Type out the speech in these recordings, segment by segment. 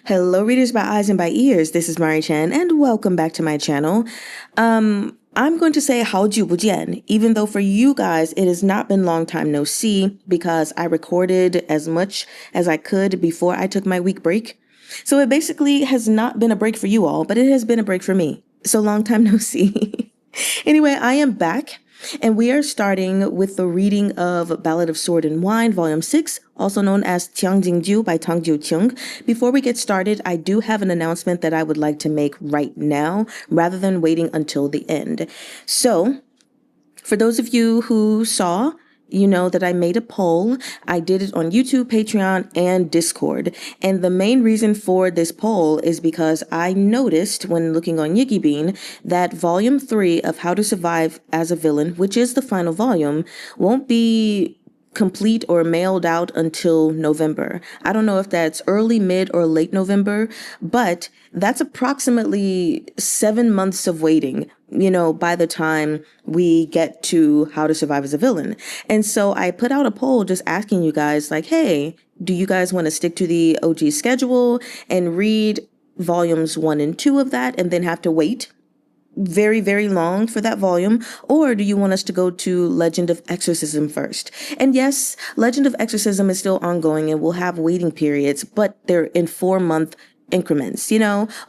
Hello, readers by eyes and by ears. This is Mari Chen, and welcome back to my channel. I'm going to say 好久不见, even though for you guys it has not been long time no see because I recorded as much as I could before I took my week break. So it basically has not been a break for you all, but it has been a break for me. So long time no see. Anyway, I am back. And we are starting with the reading of Ballad of Sword and Wine, Volume 6, also known as Tang Jiu by Tang Jiu Qing. Before we get started, I do have an announcement that I would like to make right now, rather than waiting until the end. So, for those of you who saw, you know that I made a poll. I did it on YouTube, Patreon, and Discord. And the main reason for this poll is because I noticed when looking on Yikibean that Volume 3 of How to Survive as a Villain, which is the final volume, won't be complete or mailed out until November. I don't know if that's early, mid, or late November, but that's approximately 7 months of waiting, by the time we get to How to Survive as a Villain. And so I put out a poll just asking you guys, like, hey, do you guys want to stick to the OG schedule and read volumes 1 and 2 of that and then have to wait very, very long for that volume? Or do you want us to go to Legend of Exorcism first? And yes, Legend of Exorcism is still ongoing and we'll have waiting periods, but they're in 4-month increments,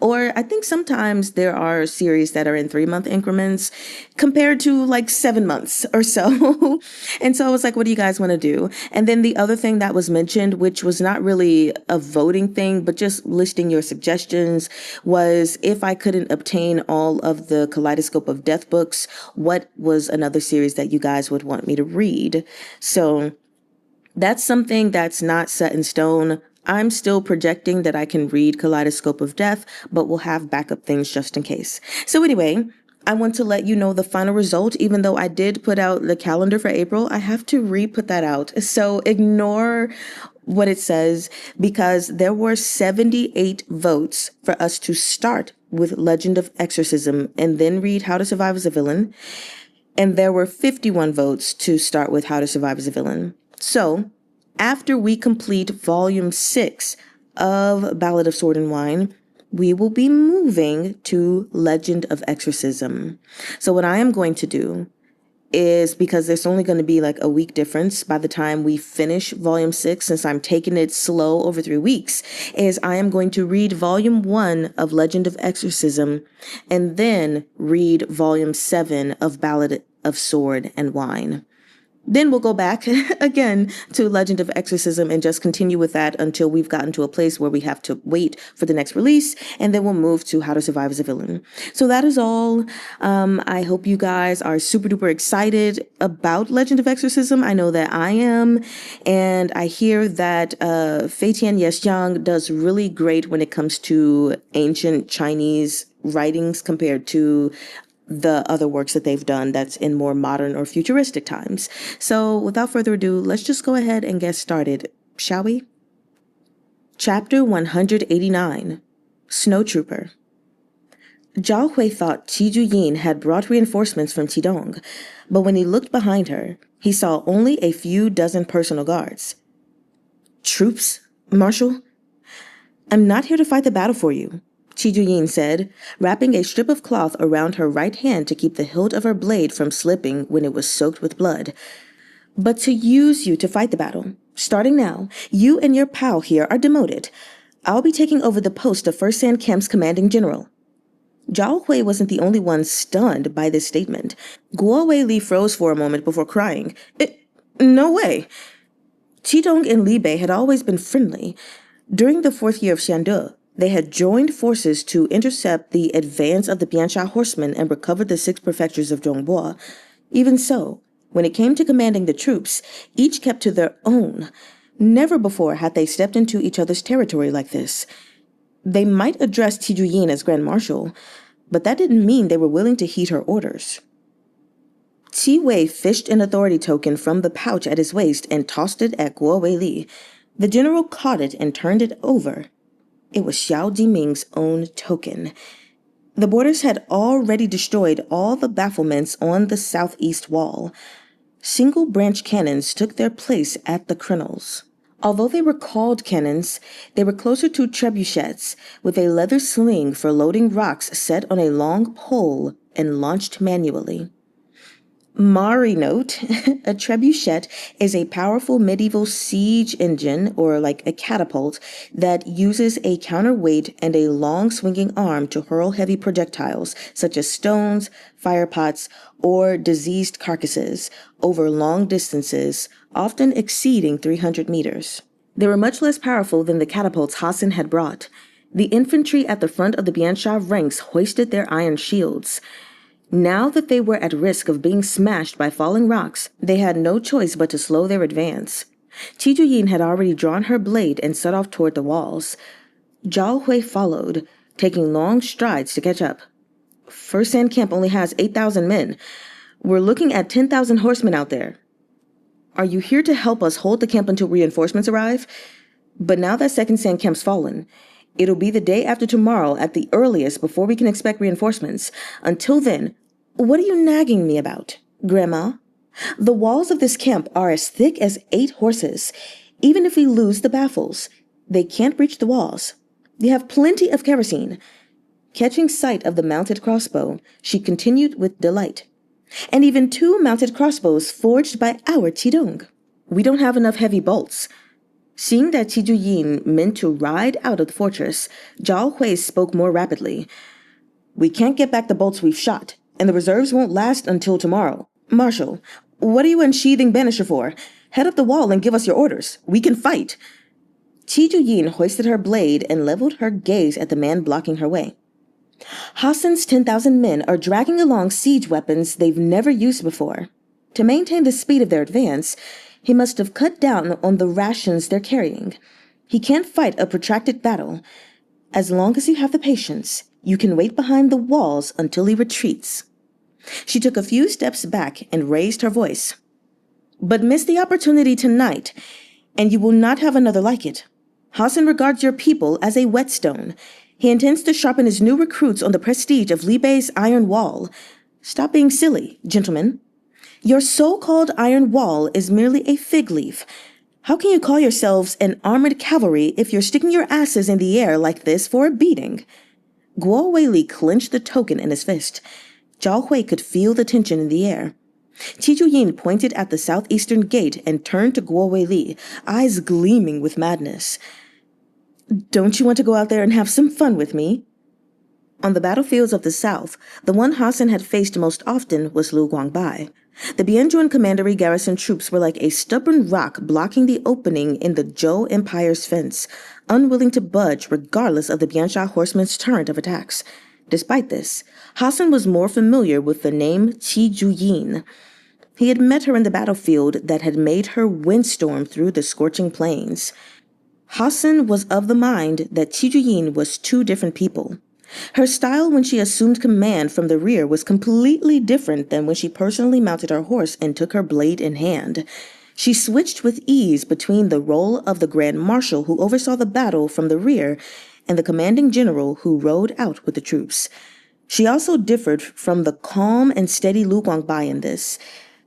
or I think sometimes there are series that are in 3-month increments compared to like 7 months or so. And so I was like, what do you guys want to do? And then the other thing that was mentioned, which was not really a voting thing, but just listing your suggestions, was if I couldn't obtain all of the Kaleidoscope of Death books, what was another series that you guys would want me to read? So that's something that's not set in stone. I'm still projecting that I can read Kaleidoscope of Death, but we'll have backup things just in case. So anyway, I want to let you know the final result. Even though I did put out the calendar for April, I have to re-put that out. So ignore what it says because there were 78 votes for us to start with Legend of Exorcism and then read How to Survive as a Villain. And there were 51 votes to start with How to Survive as a Villain. So after we complete Volume 6 of Ballad of Sword and Wine, we will be moving to Legend of Exorcism. So what I am going to do is, because there's only going to be like a week difference by the time we finish Volume 6, since I'm taking it slow over 3 weeks, is I am going to read Volume 1 of Legend of Exorcism and then read Volume 7 of Ballad of Sword and Wine. Then we'll go back again to Legend of Exorcism and just continue with that until we've gotten to a place where we have to wait for the next release, and then we'll move to How to Survive as a Villain. So that is all. I hope you guys are super duper excited about Legend of Exorcism. I know that I am, and I hear that Fei Tian Yesjiang does really great when it comes to ancient Chinese writings compared to the other works that they've done that's in more modern or futuristic times. So without further ado, let's just go ahead and get started, shall we? Chapter 189, Snowtrooper. Zhao Hui thought Qi Juyin had brought reinforcements from Qidong, but when he looked behind her, he saw only a few dozen personal guards. Troops, Marshal? I'm not here to fight the battle for you, Qi Juyin said, wrapping a strip of cloth around her right hand to keep the hilt of her blade from slipping when it was soaked with blood. But to use you to fight the battle. Starting now, you and your pal here are demoted. I'll be taking over the post of First Sand Camp's commanding general. Zhao Hui wasn't the only one stunned by this statement. Guo Weili froze for a moment before crying. No way. Qidong and Li Bei had always been friendly. During the 4th year of Xiande, they had joined forces to intercept the advance of the Biansha horsemen and recover the 6 prefectures of Zhongbo. Even so, when it came to commanding the troops, each kept to their own. Never before had they stepped into each other's territory like this. They might address Qi Juyin as Grand Marshal, but that didn't mean they were willing to heed her orders. Qi Wei fished an authority token from the pouch at his waist and tossed it at Guo Weili. The general caught it and turned it over. It was Xiao Jiming's own token. The boarders had already destroyed all the battlements on the southeast wall. Single branch cannons took their place at the crenels. Although they were called cannons, they were closer to trebuchets, with a leather sling for loading rocks set on a long pole and launched manually. Mari note, a trebuchet is a powerful medieval siege engine, or like a catapult, that uses a counterweight and a long swinging arm to hurl heavy projectiles, such as stones, fire pots, or diseased carcasses, over long distances, often exceeding 300 meters. They were much less powerful than the catapults Hassan had brought. The infantry at the front of the Biansha ranks hoisted their iron shields. Now that they were at risk of being smashed by falling rocks, they had no choice but to slow their advance. Qi Juyin had already drawn her blade and set off toward the walls. Zhao Hui followed, taking long strides to catch up. First Sand Camp only has 8,000 men. We're looking at 10,000 horsemen out there. Are you here to help us hold the camp until reinforcements arrive? But now that Second Sand Camp's fallen, it'll be the day after tomorrow at the earliest before we can expect reinforcements. Until then, what are you nagging me about, Grandma? The walls of this camp are as thick as 8 horses. Even if we lose the baffles, they can't breach the walls. They have plenty of kerosene. Catching sight of the mounted crossbow, she continued with delight. And even 2 mounted crossbows forged by our Qidong. We don't have enough heavy bolts. Seeing that Qi Juyin meant to ride out of the fortress, Zhao Hui spoke more rapidly. We can't get back the bolts we've shot, and the reserves won't last until tomorrow. Marshal, what are you unsheathing Banisher for? Head up the wall and give us your orders. We can fight. Qi Juyin hoisted her blade and leveled her gaze at the man blocking her way. Hassan's 10,000 men are dragging along siege weapons they've never used before. To maintain the speed of their advance, he must have cut down on the rations they're carrying. He can't fight a protracted battle. As long as you have the patience, you can wait behind the walls until he retreats. She took a few steps back and raised her voice. But miss the opportunity tonight, and you will not have another like it. Hassan regards your people as a whetstone. He intends to sharpen his new recruits on the prestige of Li Bei's iron wall. Stop being silly, gentlemen. Your so-called iron wall is merely a fig leaf. How can you call yourselves an armored cavalry if you're sticking your asses in the air like this for a beating? Guo Weili clenched the token in his fist. Zhao Hui could feel the tension in the air. Qi Juyin pointed at the southeastern gate and turned to Guo Weili, eyes gleaming with madness. Don't you want to go out there and have some fun with me? On the battlefields of the south, the one Hassan had faced most often was Lu Guangbai. The Bianjuan commandery garrison troops were like a stubborn rock blocking the opening in the Zhou Empire's fence, unwilling to budge regardless of the Biansha horsemen's torrent of attacks. Despite this, Hassan was more familiar with the name Qi Juyin. He had met her in the battlefield that had made her windstorm through the scorching plains. Hassan was of the mind that Qi Juyin was 2 different people. Her style when she assumed command from the rear was completely different than when she personally mounted her horse and took her blade in hand. She switched with ease between the role of the Grand Marshal who oversaw the battle from the rear and the commanding general who rode out with the troops. She also differed from the calm and steady Lu Guangbai in this.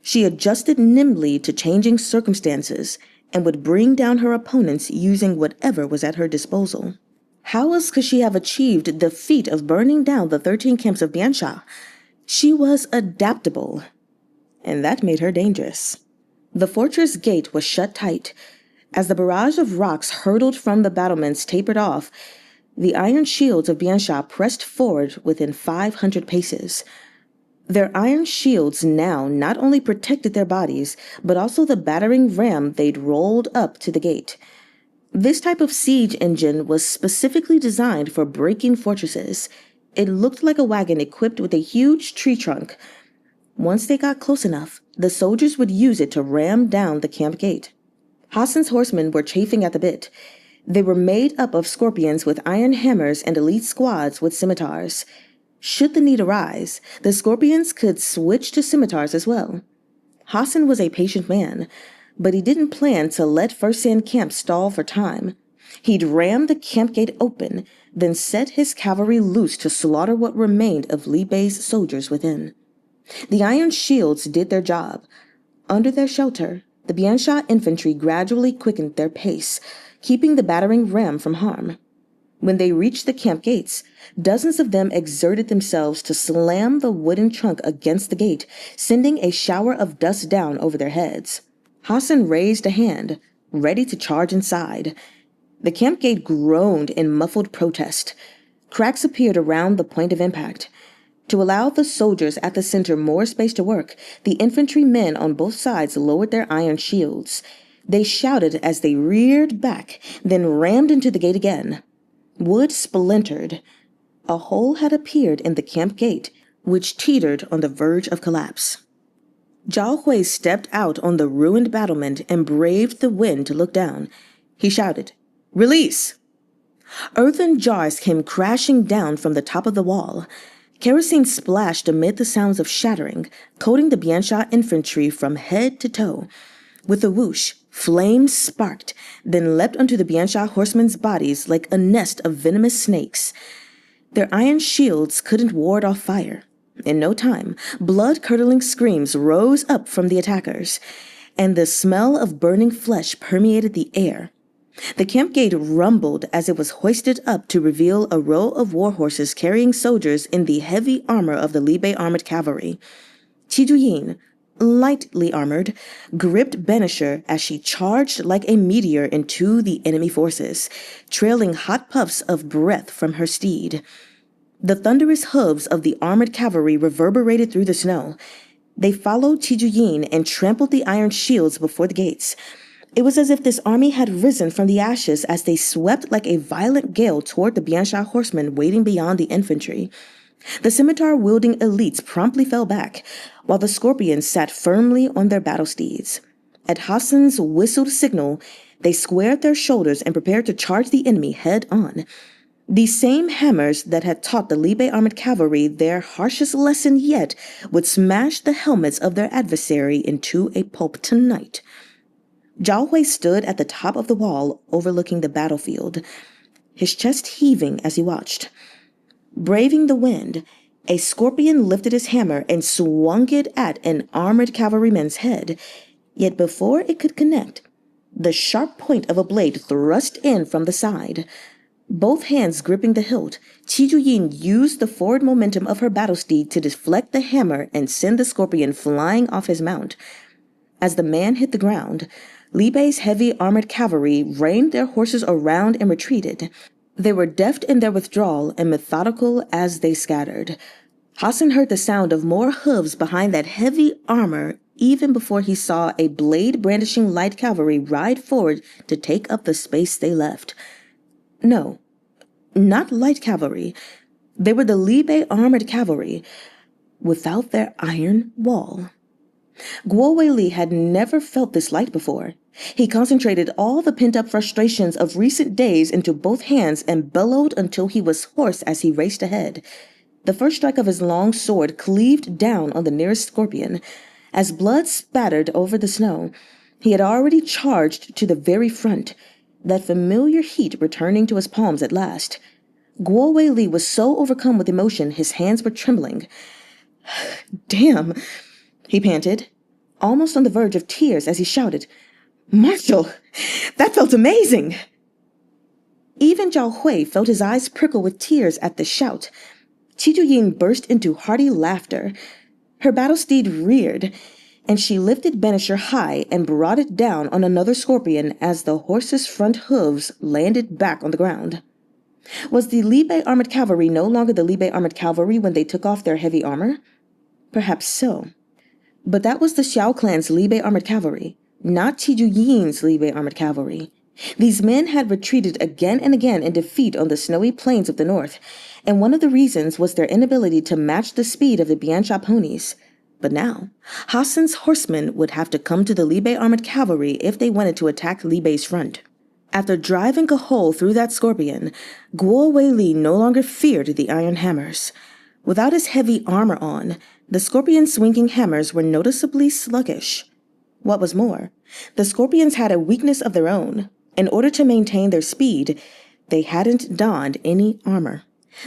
She adjusted nimbly to changing circumstances and would bring down her opponents using whatever was at her disposal. How else could she have achieved the feat of burning down the 13 camps of Biansha? She was adaptable, and that made her dangerous. The fortress gate was shut tight. As the barrage of rocks hurtled from the battlements tapered off, the iron shields of Biansha pressed forward within 500 paces. Their iron shields now not only protected their bodies, but also the battering ram they'd rolled up to the gate. This type of siege engine was specifically designed for breaking fortresses. It looked like a wagon equipped with a huge tree trunk. Once they got close enough, the soldiers would use it to ram down the camp gate. Hassan's horsemen were chafing at the bit. They were made up of scorpions with iron hammers and elite squads with scimitars. Should the need arise, the scorpions could switch to scimitars as well. Hassan was a patient man, but he didn't plan to let First Sand Camp stall for time. He'd ram the camp gate open, then set his cavalry loose to slaughter what remained of Li Bei's soldiers within. The iron shields did their job. Under their shelter, The Biansha infantry gradually quickened their pace, keeping the battering ram from harm. When they reached the camp gates, dozens of them exerted themselves to slam the wooden trunk against the gate, sending a shower of dust down over their heads. Hassan raised a hand, ready to charge inside. The camp gate groaned in muffled protest. Cracks appeared around the point of impact. To allow the soldiers at the center more space to work, the infantrymen on both sides lowered their iron shields. They shouted as they reared back, then rammed into the gate again. Wood splintered. A hole had appeared in the camp gate, which teetered on the verge of collapse. Zhao Hui stepped out on the ruined battlement and braved the wind to look down. He shouted, "Release!" Earthen jars came crashing down from the top of the wall. Kerosene splashed amid the sounds of shattering, coating the Biansha infantry from head to toe. With a whoosh, flames sparked, then leapt onto the Biansha horsemen's bodies like a nest of venomous snakes. Their iron shields couldn't ward off fire. In no time, blood-curdling screams rose up from the attackers, and the smell of burning flesh permeated the air. The camp gate rumbled as it was hoisted up to reveal a row of war horses carrying soldiers in the heavy armor of the Libe armored cavalry. Tang Jiu Qing, lightly armored, gripped Banisher as she charged like a meteor into the enemy forces, trailing hot puffs of breath from her steed. The thunderous hooves of the armored cavalry reverberated through the snow. They followed Tang Jiu Qing and trampled the iron shields before the gates. It was as if this army had risen from the ashes as they swept like a violent gale toward the Biansha horsemen waiting beyond the infantry. The scimitar-wielding elites promptly fell back, while the scorpions sat firmly on their battle steeds. At Hassan's whistled signal, they squared their shoulders and prepared to charge the enemy head-on. These same hammers that had taught the Libe armored cavalry their harshest lesson yet would smash the helmets of their adversary into a pulp tonight. Zhao Hui stood at the top of the wall overlooking the battlefield, his chest heaving as he watched. Braving the wind, a scorpion lifted his hammer and swung it at an armored cavalryman's head, yet before it could connect, the sharp point of a blade thrust in from the side. Both hands gripping the hilt, Tang Jiu Qing used the forward momentum of her battle steed to deflect the hammer and send the scorpion flying off his mount. As the man hit the ground, Libe's heavy armored cavalry reined their horses around and retreated. They were deft in their withdrawal and methodical as they scattered. Hassan heard the sound of more hooves behind that heavy armor even before he saw a blade-brandishing light cavalry ride forward to take up the space they left. No, not light cavalry. They were the Libe armored cavalry, without their iron wall. Guo Weili had never felt this light before. He concentrated all the pent-up frustrations of recent days into both hands and bellowed until he was hoarse as he raced ahead. The first strike of his long sword cleaved down on the nearest scorpion. As blood spattered over the snow, he had already charged to the very front, that familiar heat returning to his palms at last. Guo Weili was so overcome with emotion his hands were trembling. "Damn," he panted, almost on the verge of tears as he shouted, "Marshal, that felt amazing!" Even Zhao Hui felt his eyes prickle with tears at the shout. Tang Jiu Qing burst into hearty laughter. Her battle steed reared, and she lifted Banisher high and brought it down on another scorpion as the horse's front hooves landed back on the ground. Was the Libe armored cavalry no longer the Libe armored cavalry when they took off their heavy armor? Perhaps so. But that was the Xiao clan's Libe armored cavalry, not Tang Jiu Qing's Libe armored cavalry. These men had retreated again and again in defeat on the snowy plains of the north, and one of the reasons was their inability to match the speed of the Biansha ponies. But now, Hassan's horsemen would have to come to the Libe armored cavalry if they wanted to attack Libe's front. After driving a hole through that scorpion, Guo Weili no longer feared the iron hammers. Without his heavy armor on, the scorpion's swinging hammers were noticeably sluggish. What was more, the scorpions had a weakness of their own. In order to maintain their speed, they hadn't donned any armor.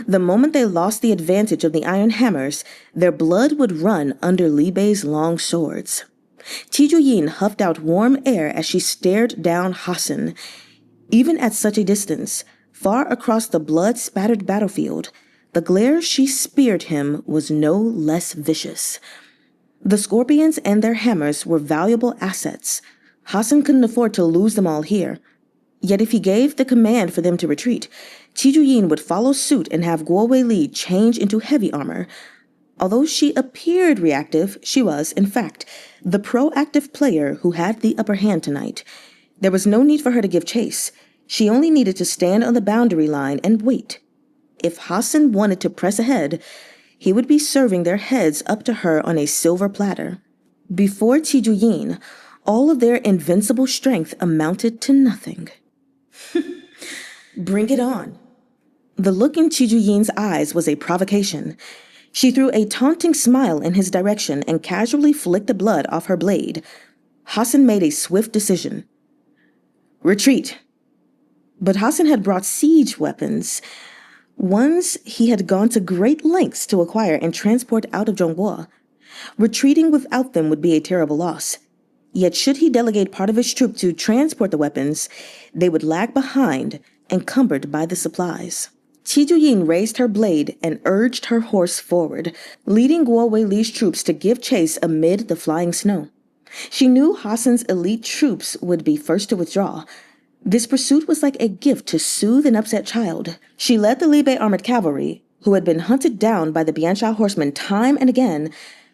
The moment they lost the advantage of the iron hammers, their blood would run under Libe's long swords. Qi Yin huffed out warm air as she stared down Hassan. Even at such a distance, far across the blood-spattered battlefield, the glare she speared him was no less vicious. The scorpions and their hammers were valuable assets. Hassan couldn't afford to lose them all here. Yet if he gave the command for them to retreat, Qi Yin would follow suit and have Guo Weili change into heavy armor. Although she appeared reactive, she was, in fact, the proactive player who had the upper hand tonight. There was no need for her to give chase. She only needed to stand on the boundary line and wait. If Hassan wanted to press ahead, he would be serving their heads up to her on a silver platter. Before Qi Yin, all of their invincible strength amounted to nothing. Bring it on. The look in Qi Yin's eyes was a provocation. She threw a taunting smile in his direction and casually flicked the blood off her blade. Hassan made a swift decision. Retreat. But Hassan had brought siege weapons, ones he had gone to great lengths to acquire and transport out of Zhongguo. Retreating without them would be a terrible loss. Yet should he delegate part of his troop to transport the weapons, they would lag behind, encumbered by the supplies. Qi Yin raised her blade and urged her horse forward, leading Guo Weili's troops to give chase amid the flying snow. She knew Hassan's elite troops would be first to withdraw. This pursuit was like a gift to soothe an upset child. She led the Libe armored cavalry, who had been hunted down by the Biansha horsemen time and again,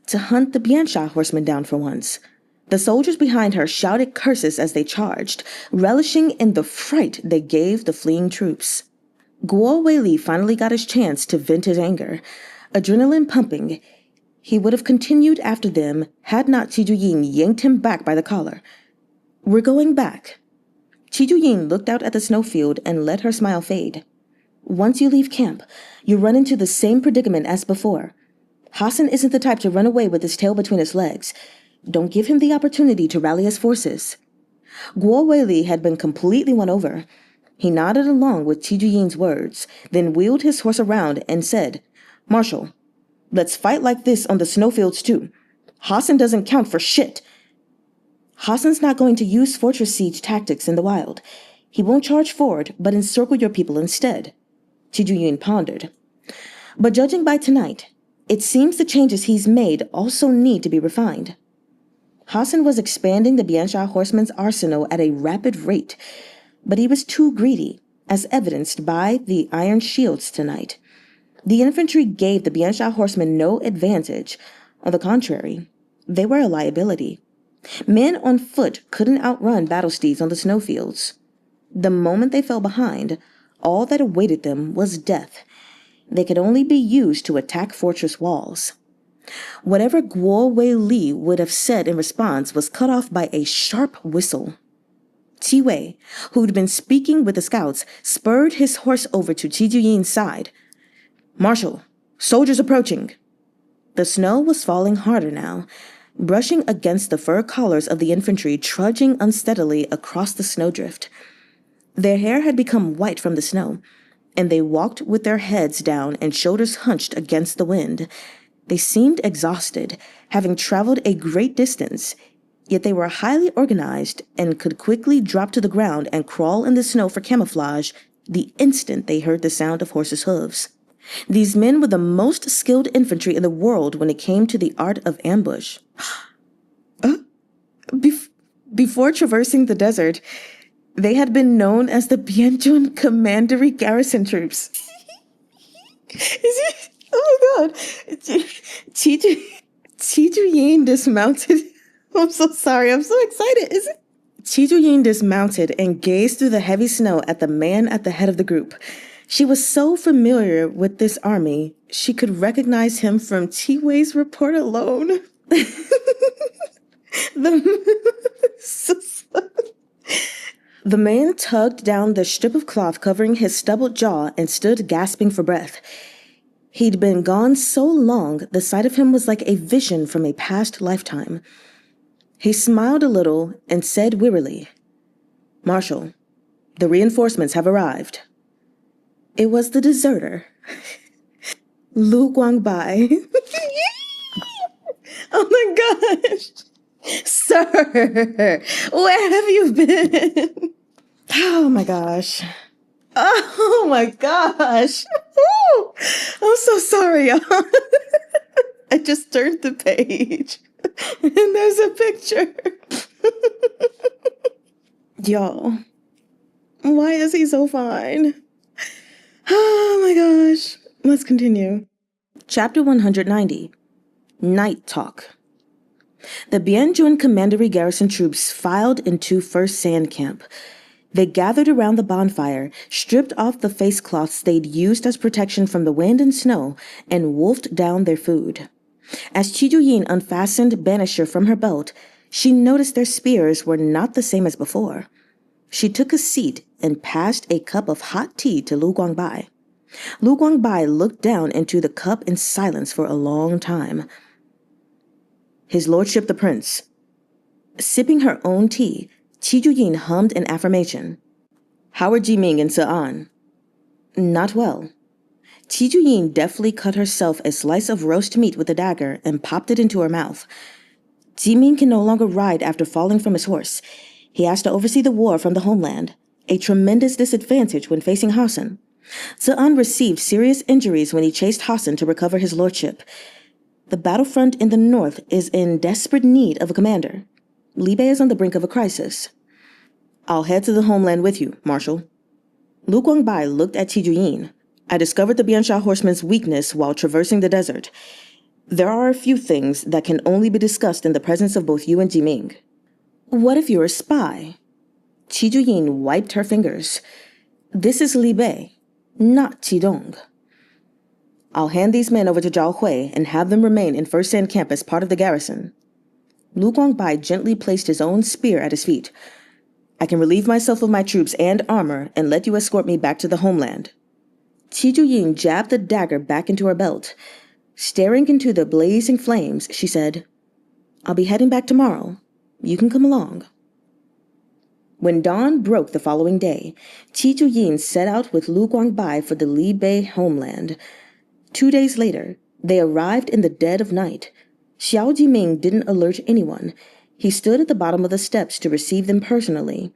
to hunt the Biansha horsemen down for once. The soldiers behind her shouted curses as they charged, relishing in the fright they gave the fleeing troops. Guo Weili finally got his chance to vent his anger. Adrenaline pumping, he would have continued after them had not Qi Yin yanked him back by the collar. We're going back. Qi Yin looked out at the snowfield and let her smile fade. Once you leave camp, you run into the same predicament as before. Hassan isn't the type to run away with his tail between his legs. Don't give him the opportunity to rally his forces. Guo Weili had been completely won over. He nodded along with Qi Yin's words, then wheeled his horse around and said, Marshal, let's fight like this on the snowfields too. Hassan doesn't count for shit. Hassan's not going to use fortress siege tactics in the wild. He won't charge forward, but encircle your people instead. Qi Yin pondered. But judging by tonight, it seems the changes he's made also need to be refined. Hassan was expanding the Biansha horsemen's arsenal at a rapid rate, but he was too greedy, as evidenced by the iron shields tonight. The infantry gave the Biansha horsemen no advantage. On the contrary, they were a liability. Men on foot couldn't outrun battle steeds on the snowfields. The moment they fell behind, all that awaited them was death. They could only be used to attack fortress walls. Whatever Guo Weili would have said in response was cut off by a sharp whistle. Qi Wei, who'd been speaking with the scouts, spurred his horse over to Qi Yin's side. Marshal, soldiers approaching. The snow was falling harder now, brushing against the fur collars of the infantry trudging unsteadily across the snowdrift. Their hair had become white from the snow, and they walked with their heads down and shoulders hunched against the wind. They seemed exhausted, having traveled a great distance, yet they were highly organized and could quickly drop to the ground and crawl in the snow for camouflage the instant they heard the sound of horses' hooves. These men were the most skilled infantry in the world when it came to the art of ambush. Before traversing the desert, they had been known as the Bianchun Commandery Garrison Troops. Oh my god. Qi Yin dismounted. I'm so sorry, I'm so excited. Qi Yin dismounted and gazed through the heavy snow at the man at the head of the group. She was so familiar with this army, she could recognize him from Qi Wei's report alone. The man tugged down the strip of cloth covering his stubbled jaw and stood gasping for breath. He'd been gone so long, the sight of him was like a vision from a past lifetime. He smiled a little and said wearily, Marshal, the reinforcements have arrived. It was the deserter, Lu Guangbai. Oh my gosh. Sir, where have you been? Oh my gosh. Oh my gosh. Ooh, I'm so sorry, y'all. I just turned the page and there's a picture. Y'all, why is he so fine? Oh my gosh. Let's continue. Chapter 190. Night Talk. The Bianjuan Commandery garrison troops filed into First Sand Camp. They gathered around the bonfire, stripped off the face cloths they'd used as protection from the wind and snow, and wolfed down their food. As Qi Juyin unfastened Banisher from her belt, she noticed their spears were not the same as before. She took a seat and passed a cup of hot tea to Lu Guangbai. Lu Guangbai looked down into the cup in silence for a long time. His lordship the prince. Sipping her own tea, Qi Juyin hummed an affirmation. How are Jiming and Se'an? Not well. Qi Juyin deftly cut herself a slice of roast meat with a dagger and popped it into her mouth. Jiming can no longer ride after falling from his horse. He has to oversee the war from the homeland, a tremendous disadvantage when facing Hassan. Se'an received serious injuries when he chased Hassan to recover his lordship. The battlefront in the north is in desperate need of a commander. Li Bei is on the brink of a crisis. I'll head to the homeland with you, Marshal. Lu Guangbai looked at Qi Juyin. I discovered the Biansha horseman's weakness while traversing the desert. There are a few things that can only be discussed in the presence of both you and Jiming. What if you're a spy? Qi Juyin wiped her fingers. This is Li Bei, not Qidong. I'll hand these men over to Zhao Hui and have them remain in First Sand Camp as part of the garrison. Lu Guangbai gently placed his own spear at his feet. I can relieve myself of my troops and armor and let you escort me back to the homeland. Qi Juyin jabbed the dagger back into her belt. Staring into the blazing flames, she said, I'll be heading back tomorrow. You can come along. When dawn broke the following day, Qi Juyin set out with Lu Guangbai for the Li Bei homeland. 2 days later, they arrived in the dead of night. Xiao Jiming didn't alert anyone. He stood at the bottom of the steps to receive them personally.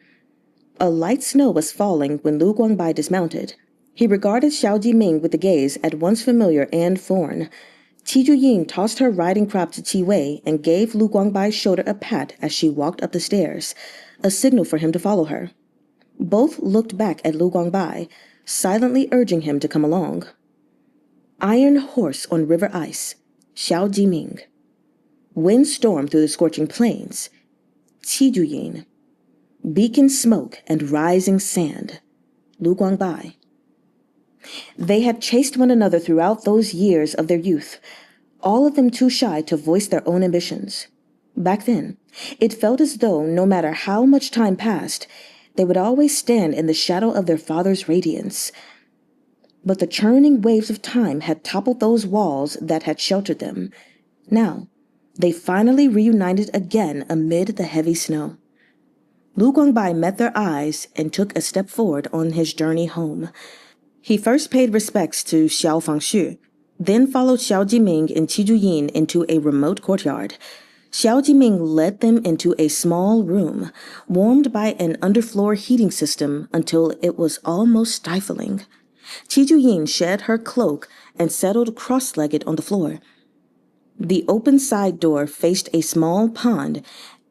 A light snow was falling when Lu Guangbai dismounted. He regarded Xiao Jiming with a gaze at once familiar and foreign. Qi Juyin tossed her riding crop to Qi Wei and gave Lu Guangbai's shoulder a pat as she walked up the stairs, a signal for him to follow her. Both looked back at Lu Guangbai, silently urging him to come along. Iron horse on river ice, Xiao Jiming. Wind storm through the scorching plains, Qi Juyin. Beacon smoke and rising sand, Lu Guangbai. They had chased one another throughout those years of their youth, all of them too shy to voice their own ambitions. Back then, it felt as though, no matter how much time passed, they would always stand in the shadow of their father's radiance. But the churning waves of time had toppled those walls that had sheltered them. Now, they finally reunited again amid the heavy snow. Lu Guangbai met their eyes and took a step forward on his journey home. He first paid respects to Xiao Fangshu, then followed Xiao Jiming and Qi Juyin into a remote courtyard. Xiao Jiming led them into a small room, warmed by an underfloor heating system until it was almost stifling. Qi Juyin shed her cloak and settled cross-legged on the floor. The open side door faced a small pond,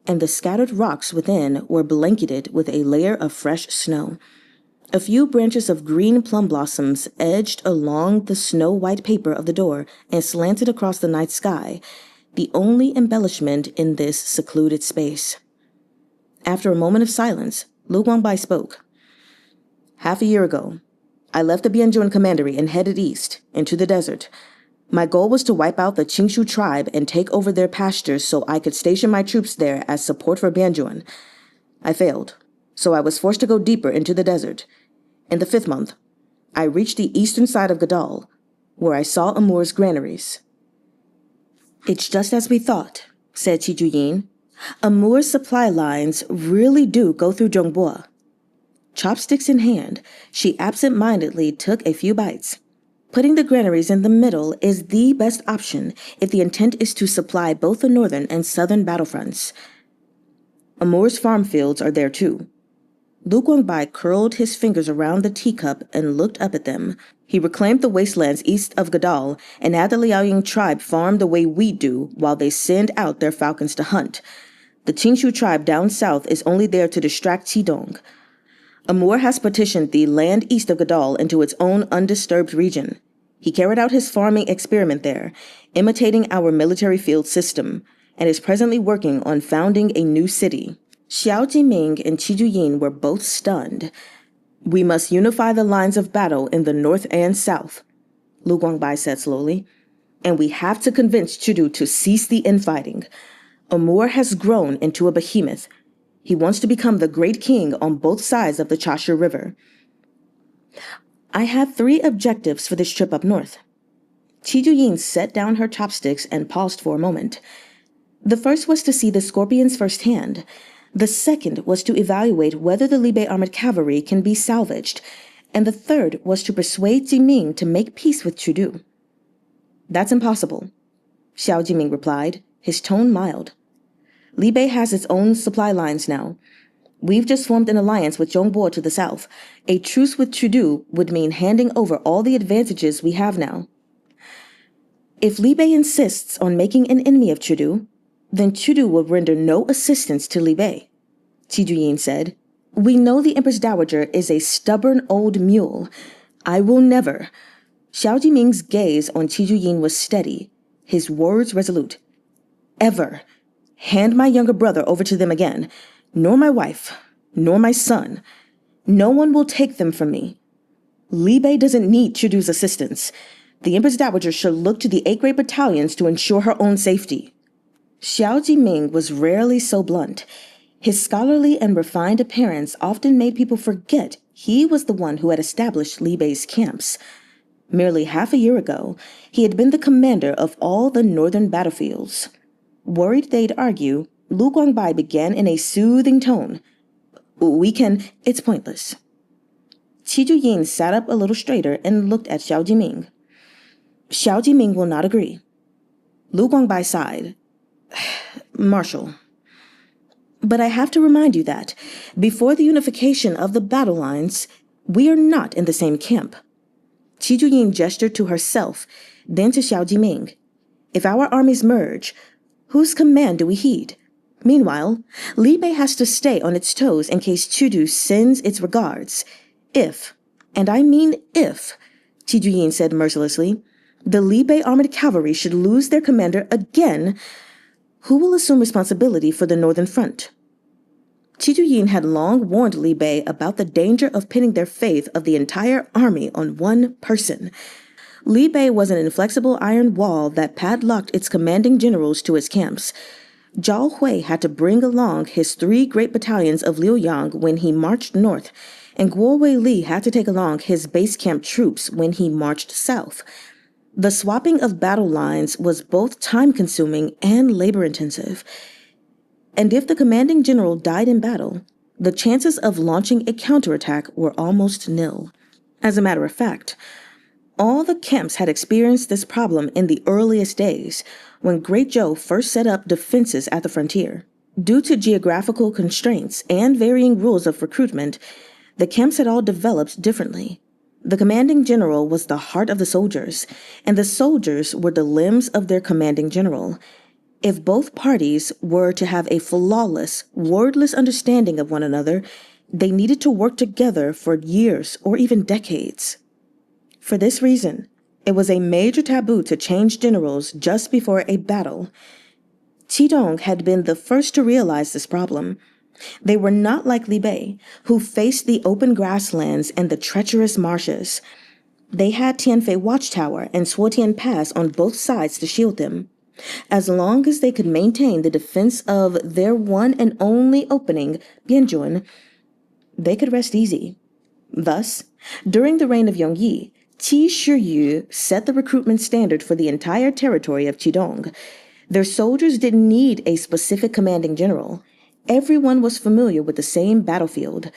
and the scattered rocks within were blanketed with a layer of fresh snow. A few branches of green plum blossoms edged along the snow-white paper of the door and slanted across the night sky, the only embellishment in this secluded space. After a moment of silence, Lu Guangbai spoke. Half a year ago, I left the Bianjuan Commandery and headed east, into the desert. My goal was to wipe out the Qingshu tribe and take over their pastures so I could station my troops there as support for Bianjuan. I failed, so I was forced to go deeper into the desert. In the 5th month, I reached the eastern side of Gadal, where I saw Amur's granaries. It's just as we thought, said Qi Juyin. Amur's supply lines really do go through Zhongbua. Chopsticks in hand, she absent-mindedly took a few bites. Putting the granaries in the middle is the best option if the intent is to supply both the northern and southern battlefronts. Amur's farm fields are there too. Lu Guangbai curled his fingers around the teacup and looked up at them. He reclaimed the wastelands east of Gadal and had the Liaoying tribe farm the way we do while they send out their falcons to hunt. The Qingshu tribe down south is only there to distract Qidong. Amur has partitioned the land east of Gadal into its own undisturbed region. He carried out his farming experiment there, imitating our military field system, and is presently working on founding a new city. Xiao Jiming and Qi Juyin were both stunned. We must unify the lines of battle in the north and south, Lu Guangbai said slowly, and we have to convince Chudu to cease the infighting. Amur has grown into a behemoth. He wants to become the great king on both sides of the Chashu River. I have 3 objectives for this trip up north. Qi Juyin set down her chopsticks and paused for a moment. The first was to see the scorpions firsthand. The second was to evaluate whether the Libe armored cavalry can be salvaged, and the third was to persuade Jiming to make peace with Chudu. That's impossible, Xiao Jiming replied, his tone mild. Libe has its own supply lines now. We've just formed an alliance with Zhongbo to the south. A truce with Chudu would mean handing over all the advantages we have now. If Libe insists on making an enemy of Chudu, then Chudu will render no assistance to Libe, Qi Juyin said. We know the Empress Dowager is a stubborn old mule. I will never. Xiao Jiming's gaze on Qi Juyin was steady, his words resolute. Ever hand my younger brother over to them again, nor my wife, nor my son. No one will take them from me. Libe doesn't need Chudu's assistance. The Empress Dowager should look to the 8 great battalions to ensure her own safety. Xiao Jiming was rarely so blunt. His scholarly and refined appearance often made people forget he was the one who had established Libe's camps. Merely half a year ago, he had been the commander of all the northern battlefields. Worried they'd argue, Lu Guangbai began in a soothing tone. It's pointless. Qi Juyin sat up a little straighter and looked at Xiao Jiming. Xiao Jiming will not agree. Lu Guangbai sighed. Marshal. But I have to remind you that, before the unification of the battle lines, we are not in the same camp. Qi Juyin gestured to herself, then to Xiao Jiming. If our armies merge, whose command do we heed? Meanwhile, Libe has to stay on its toes in case Chudu sends its regards. If, and I mean if, Qi Juyin said mercilessly, the Libe armored cavalry should lose their commander again, who will assume responsibility for the northern front? Qi Juyin had long warned Libe about the danger of pinning their faith of the entire army on one person. Libe was an inflexible iron wall that padlocked its commanding generals to its camps. Zhao Hui had to bring along his 3 great battalions of Liuyang when he marched north, and Guo Weili had to take along his base camp troops when he marched south. The swapping of battle lines was both time-consuming and labor-intensive. And if the commanding general died in battle, the chances of launching a counterattack were almost nil. As a matter of fact, all the camps had experienced this problem in the earliest days, when Great Zhou first set up defenses at the frontier. Due to geographical constraints and varying rules of recruitment, the camps had all developed differently. The commanding general was the heart of the soldiers, and the soldiers were the limbs of their commanding general. If both parties were to have a flawless, wordless understanding of one another, they needed to work together for years or even decades. For this reason, it was a major taboo to change generals just before a battle. Qidong had been the first to realize this problem. They were not like Libe, who faced the open grasslands and the treacherous marshes. They had Tianfei Watchtower and Suotian Pass on both sides to shield them. As long as they could maintain the defense of their one and only opening, Bianzhun, they could rest easy. Thus, during the reign of Yongyi, Qi Shiyu set the recruitment standard for the entire territory of Qidong. Their soldiers didn't need a specific commanding general. Everyone was familiar with the same battlefield.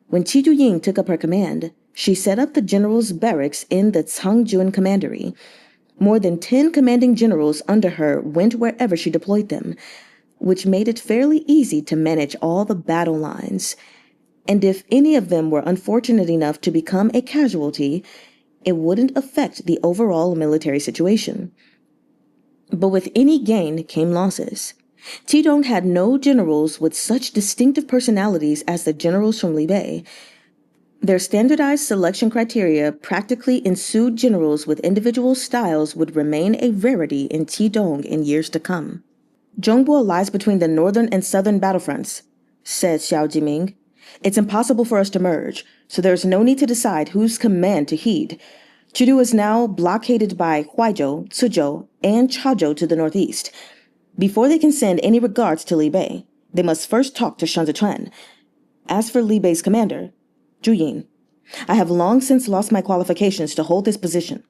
When Qi Juyin took up her command, she set up the generals' barracks in the Tang Commandery. More than 10 commanding generals under her went wherever she deployed them. which made it fairly easy to manage all the battle lines. And if any of them were unfortunate enough to become a casualty, it wouldn't affect the overall military situation. But with any gain came losses. Qidong had no generals with such distinctive personalities as the generals from Libe. Their standardized selection criteria practically ensued generals with individual styles would remain a rarity in Qidong in years to come. Zhongbo lies between the northern and southern battlefronts, said Xiao Jiming. It's impossible for us to merge, so there is no need to decide whose command to heed. Chudu is now blockaded by Huaizhou, Suzhou, and Chazhou to the northeast. Before they can send any regards to Li Bei, they must first talk to Shanzichuan. As for Li Bei's commander, Zhu Yin, I have long since lost my qualifications to hold this position.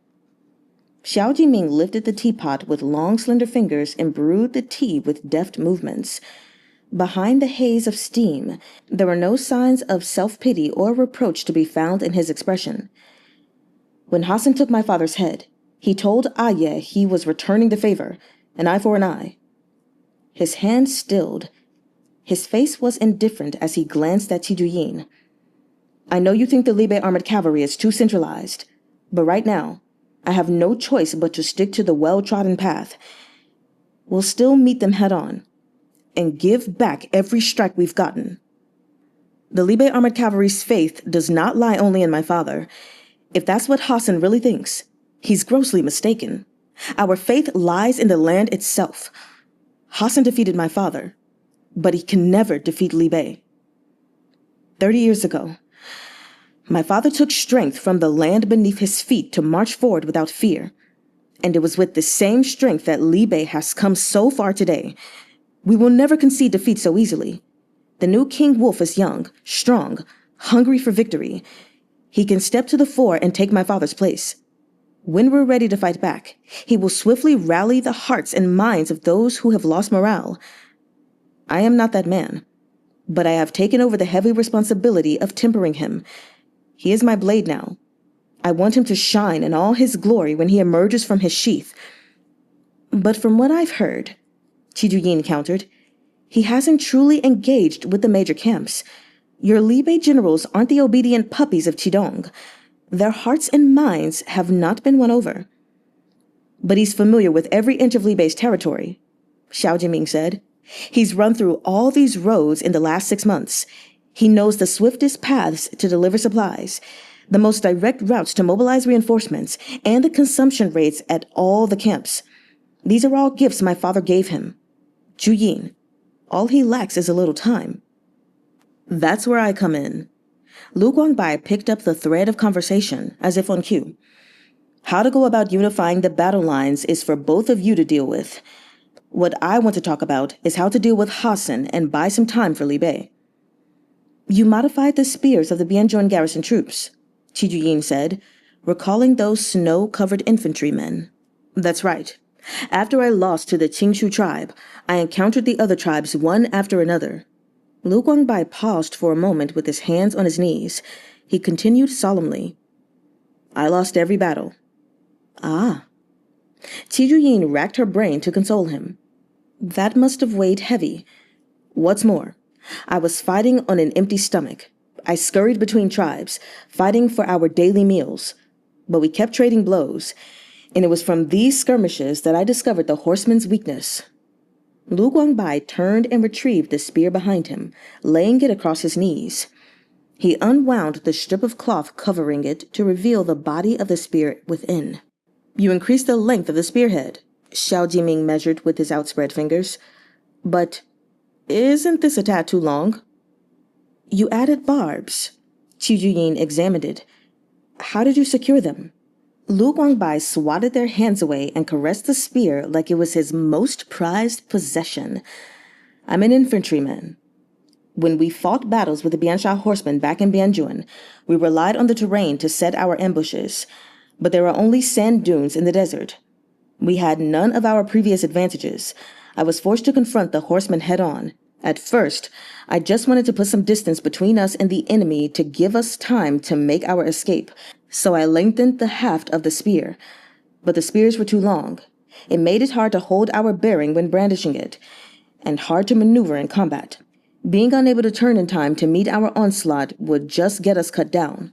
Xiao Jiming lifted the teapot with long, slender fingers and brewed the tea with deft movements. Behind the haze of steam, there were no signs of self-pity or reproach to be found in his expression. When Hassan took my father's head, he told Aye he was returning the favor, an eye for an eye. His hand stilled. His face was indifferent as he glanced at Tijuyin. I know you think the Libe armored cavalry is too centralized, but right now, I have no choice but to stick to the well-trodden path. We'll still meet them head-on, and give back every strike we've gotten. The Libe armored cavalry's faith does not lie only in my father. If that's what Hassan really thinks, he's grossly mistaken. Our faith lies in the land itself. Hassan defeated my father, but he can never defeat Libe. 30 years ago, my father took strength from the land beneath his feet to march forward without fear. And it was with the same strength that Libe has come so far today. We will never concede defeat so easily. The new King Wolf is young, strong, hungry for victory. He can step to the fore and take my father's place. When we're ready to fight back, he will swiftly rally the hearts and minds of those who have lost morale. I am not that man, but I have taken over the heavy responsibility of tempering him. He is my blade now. I want him to shine in all his glory when he emerges from his sheath. But from what I've heard, Yin countered, he hasn't truly engaged with the major camps. Your Libe generals aren't the obedient puppies of Qidong. Their hearts and minds have not been won over. But he's familiar with every inch of Libe's territory, Xiao Jiming said. He's run through all these roads in the last 6 months. He knows the swiftest paths to deliver supplies, the most direct routes to mobilize reinforcements, and the consumption rates at all the camps. These are all gifts my father gave him. Zhu Yin, all he lacks is a little time. That's where I come in. Lu Guangbai picked up the thread of conversation, as if on cue. How to go about unifying the battle lines is for both of you to deal with. What I want to talk about is how to deal with Hassan and buy some time for Li Bei. You modified the spears of the Bianzhong garrison troops, Qi Juyin said, recalling those snow-covered infantrymen. That's right. After I lost to the Qingshu tribe, I encountered the other tribes one after another. Lu Guangbai paused for a moment with his hands on his knees. He continued solemnly. I lost every battle. Ah. Qi Juyin racked her brain to console him. That must have weighed heavy. What's more, I was fighting on an empty stomach. I scurried between tribes, fighting for our daily meals. But we kept trading blows, and it was from these skirmishes that I discovered the horseman's weakness. Lu Guangbai turned and retrieved the spear behind him, laying it across his knees. He unwound the strip of cloth covering it to reveal the body of the spear within. You increased the length of the spearhead, Xiao Jiming measured with his outspread fingers. But isn't this a tad too long? You added barbs. Qi Juyin examined it. How did you secure them? Lu Guangbai swatted their hands away and caressed the spear like it was his most prized possession. I'm an infantryman. When we fought battles with the Biansha horsemen back in Bianzhong, we relied on the terrain to set our ambushes, but there are only sand dunes in the desert. We had none of our previous advantages. I was forced to confront the horsemen head-on. At first, I just wanted to put some distance between us and the enemy to give us time to make our escape, so I lengthened the haft of the spear. But the spears were too long. It made it hard to hold our bearing when brandishing it. and hard to maneuver in combat. Being unable to turn in time to meet our onslaught would just get us cut down.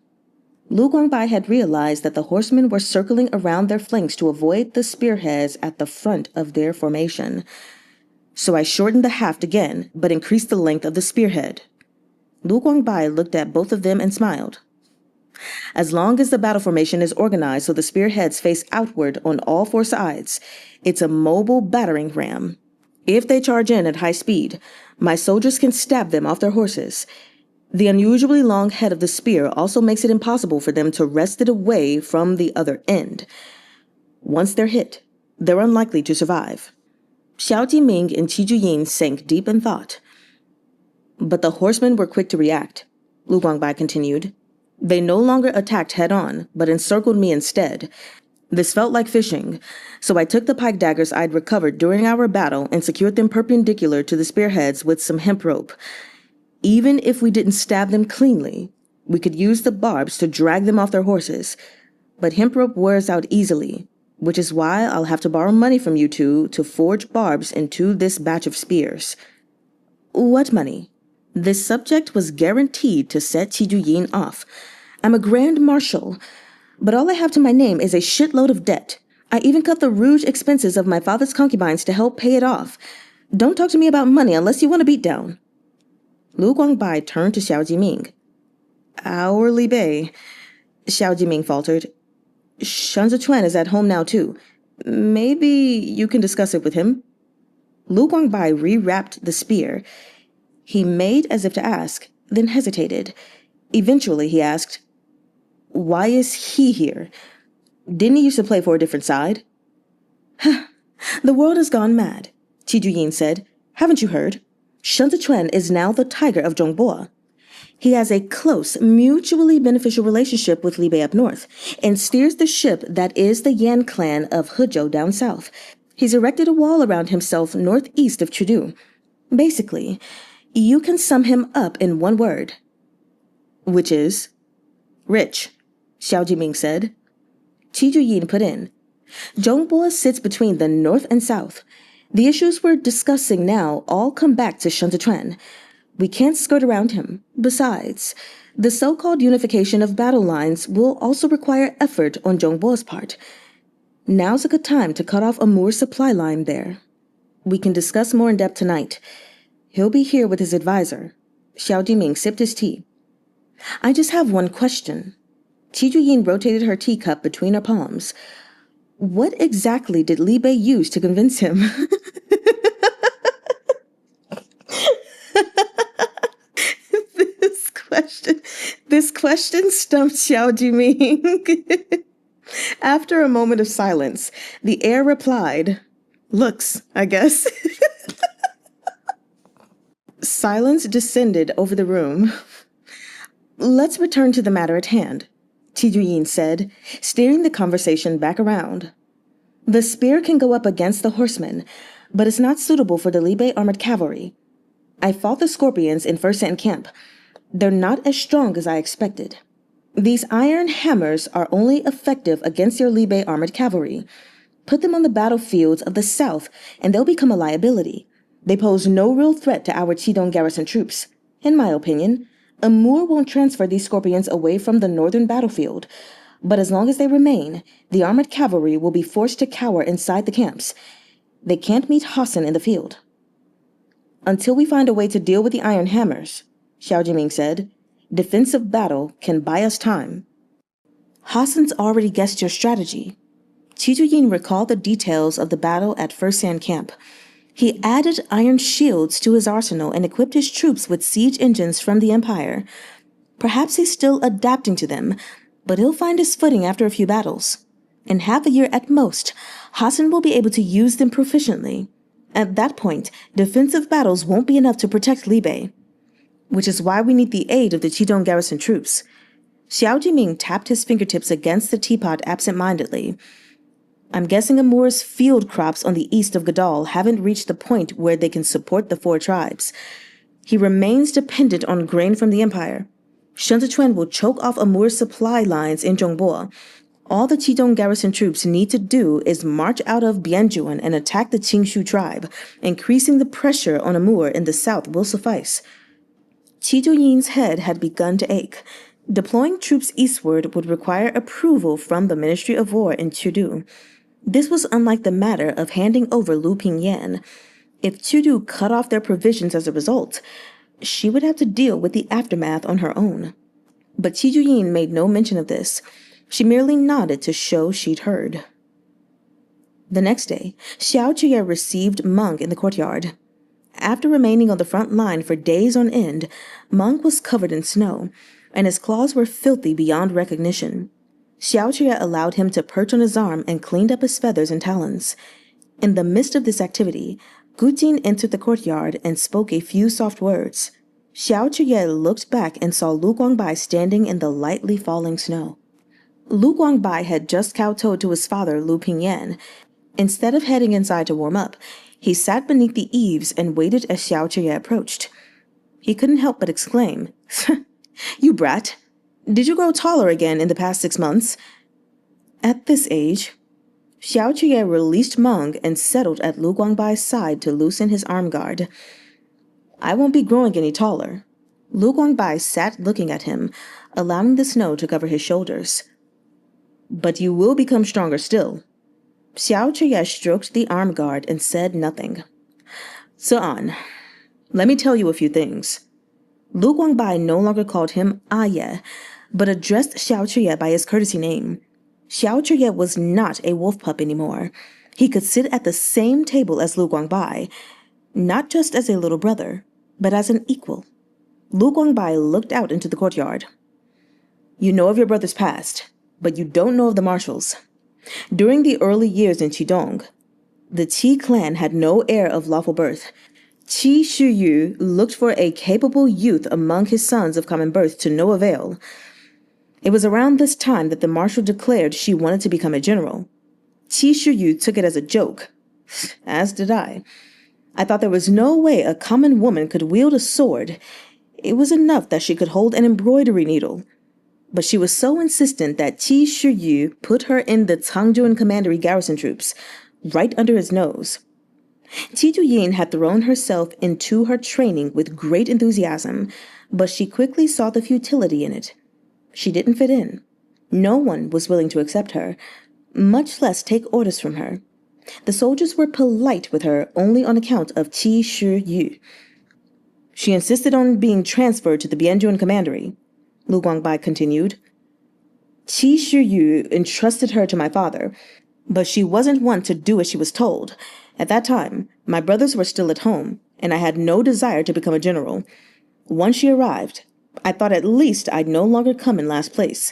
Lu Guangbai had realized that the horsemen were circling around their flanks to avoid the spearheads at the front of their formation. So I shortened the haft again, but increased the length of the spearhead. Lu Guangbai looked at both of them and smiled. As long as the battle formation is organized so the spearheads face outward on all four sides, it's a mobile battering ram. If they charge in at high speed, my soldiers can stab them off their horses. The unusually long head of the spear also makes it impossible for them to wrest it away from the other end. Once they're hit, they're unlikely to survive. Xiao Jiming and Qi Juyin sank deep in thought. But the horsemen were quick to react, Lu Guangbai continued. They no longer attacked head-on, but encircled me instead. This felt like fishing, so I took the pike daggers I'd recovered during our battle and secured them perpendicular to the spearheads with some hemp rope. Even if we didn't stab them cleanly, we could use the barbs to drag them off their horses. But hemp rope wears out easily, which is why I'll have to borrow money from you two to forge barbs into this batch of spears. What money? This subject was guaranteed to set Qi Juyin off. I'm a grand marshal, but all I have to my name is a shitload of debt. I even cut the rouge expenses of my father's concubines to help pay it off. Don't talk to me about money unless you want a beatdown. Lu Guangbai turned to Xiao Jiming. Our Li Bei, Xiao Jiming faltered. Shen Zichuan is at home now too. Maybe you can discuss it with him. Lu Guangbai rewrapped the spear. He made as if to ask, then hesitated. Eventually he asked, Why is he here? Didn't he used to play for a different side? The world has gone mad, Qi Juyin said. Haven't you heard? Shen Zichuan is now the tiger of Zhongbo. He has a close, mutually beneficial relationship with Li Bei up north, and steers the ship that is the Yan clan of Hezhou down south. He's erected a wall around himself northeast of Chudu. Basically, you can sum him up in one word. Which is? Rich, Xiao Jiming said. Qi Juyin put in. Zhongbo sits between the north and south. The issues we're discussing now all come back to Shen Zichuan. We can't skirt around him. Besides, the so-called unification of battle lines will also require effort on Zhongbo's part. Now's a good time to cut off Amur's supply line there. We can discuss more in depth tonight. He'll be here with his advisor. Xiao Jiming sipped his tea. I just have one question. Qi Juyin rotated her teacup between her palms. What exactly did Li Bei use to convince him? This question stumped Xiao Jiming. After a moment of silence, the heir replied, Looks, I guess. Silence descended over the room. Let's return to the matter at hand, Qi Juyin said, steering the conversation back around. The spear can go up against the horsemen, but it's not suitable for the Li Bei armored cavalry. I fought the scorpions in First Sand Camp. They're not as strong as I expected. These iron hammers are only effective against your Li Bei armored cavalry. Put them on the battlefields of the south, and they'll become a liability. They pose no real threat to our Qidong garrison troops. In my opinion, Amur won't transfer these scorpions away from the northern battlefield. But as long as they remain, the armored cavalry will be forced to cower inside the camps. They can't meet Hassan in the field. Until we find a way to deal with the iron hammers, Xiao Jiming said, defensive battle can buy us time. Hassan's already guessed your strategy. Qi Juyin recalled the details of the battle at First Sand Camp. He added iron shields to his arsenal and equipped his troops with siege engines from the Empire. Perhaps he's still adapting to them, but he'll find his footing after a few battles. In half a year at most, Hassan will be able to use them proficiently. At that point, defensive battles won't be enough to protect Li Bei, which is why we need the aid of the Qidong garrison troops. Xiao Jiming tapped his fingertips against the teapot absent-mindedly. I'm guessing Amur's field crops on the east of Gadal haven't reached the point where they can support the four tribes. He remains dependent on grain from the Empire. Shen Zichuan will choke off Amur's supply lines in Zhongbo. All the Qidong garrison troops need to do is march out of Bianjuan and attack the Qingshu tribe. Increasing the pressure on Amur in the south will suffice. Qi Zhunyin's head had begun to ache. Deploying troops eastward would require approval from the Ministry of War in Chudu. This was unlike the matter of handing over Lu Pingyan. If Chudu cut off their provisions as a result, she would have to deal with the aftermath on her own. But Qi Zhuyin made no mention of this. She merely nodded to show she'd heard. The next day, Xiao Chuye received Meng in the courtyard. After remaining on the front line for days on end, Meng was covered in snow, and his claws were filthy beyond recognition. Xiao Chuye allowed him to perch on his arm and cleaned up his feathers and talons. In the midst of this activity, Gu Jin entered the courtyard and spoke a few soft words. Xiao Chuye looked back and saw Lu Guangbai standing in the lightly falling snow. Lu Guangbai had just kowtowed to his father, Lu Pingyan. Instead of heading inside to warm up, he sat beneath the eaves and waited as Xiao Chuye approached. He couldn't help but exclaim, "You brat! Did you grow taller again in the past 6 months?" At this age, Xiao Chuye released Meng and settled at Lu Guangbai's side to loosen his arm guard. "I won't be growing any taller." Lu Guangbai sat looking at him, allowing the snow to cover his shoulders. "But you will become stronger still." Xiao Chuye stroked the arm guard and said nothing. "Su'an, let me tell you a few things." Lu Guangbai no longer called him Aye, but addressed Xiao Chuye by his courtesy name. Xiao Chuye was not a wolf pup anymore. He could sit at the same table as Lu Guangbai, not just as a little brother, but as an equal. Lu Guangbai looked out into the courtyard. "You know of your brother's past, but you don't know of the marshals. During the early years in Qidong, the Qi clan had no heir of lawful birth. Qi Shiyu looked for a capable youth among his sons of common birth to no avail. It was around this time that the marshal declared she wanted to become a general. Qi Shiyu took it as a joke, as did I. I thought there was no way a common woman could wield a sword. It was enough that she could hold an embroidery needle. But she was so insistent that Qi Shiyu put her in the Tang Jiu Commandery garrison troops, right under his nose. Qi Zhuyin had thrown herself into her training with great enthusiasm, but she quickly saw the futility in it. She didn't fit in. No one was willing to accept her, much less take orders from her. The soldiers were polite with her only on account of Qi Shiyu. She insisted on being transferred to the Bianjuan Commandery. Lu Guangbai continued. Qi Shiyu entrusted her to my father, but she wasn't one to do as she was told. At that time, my brothers were still at home, and I had no desire to become a general. Once she arrived, I thought at least I'd no longer come in last place.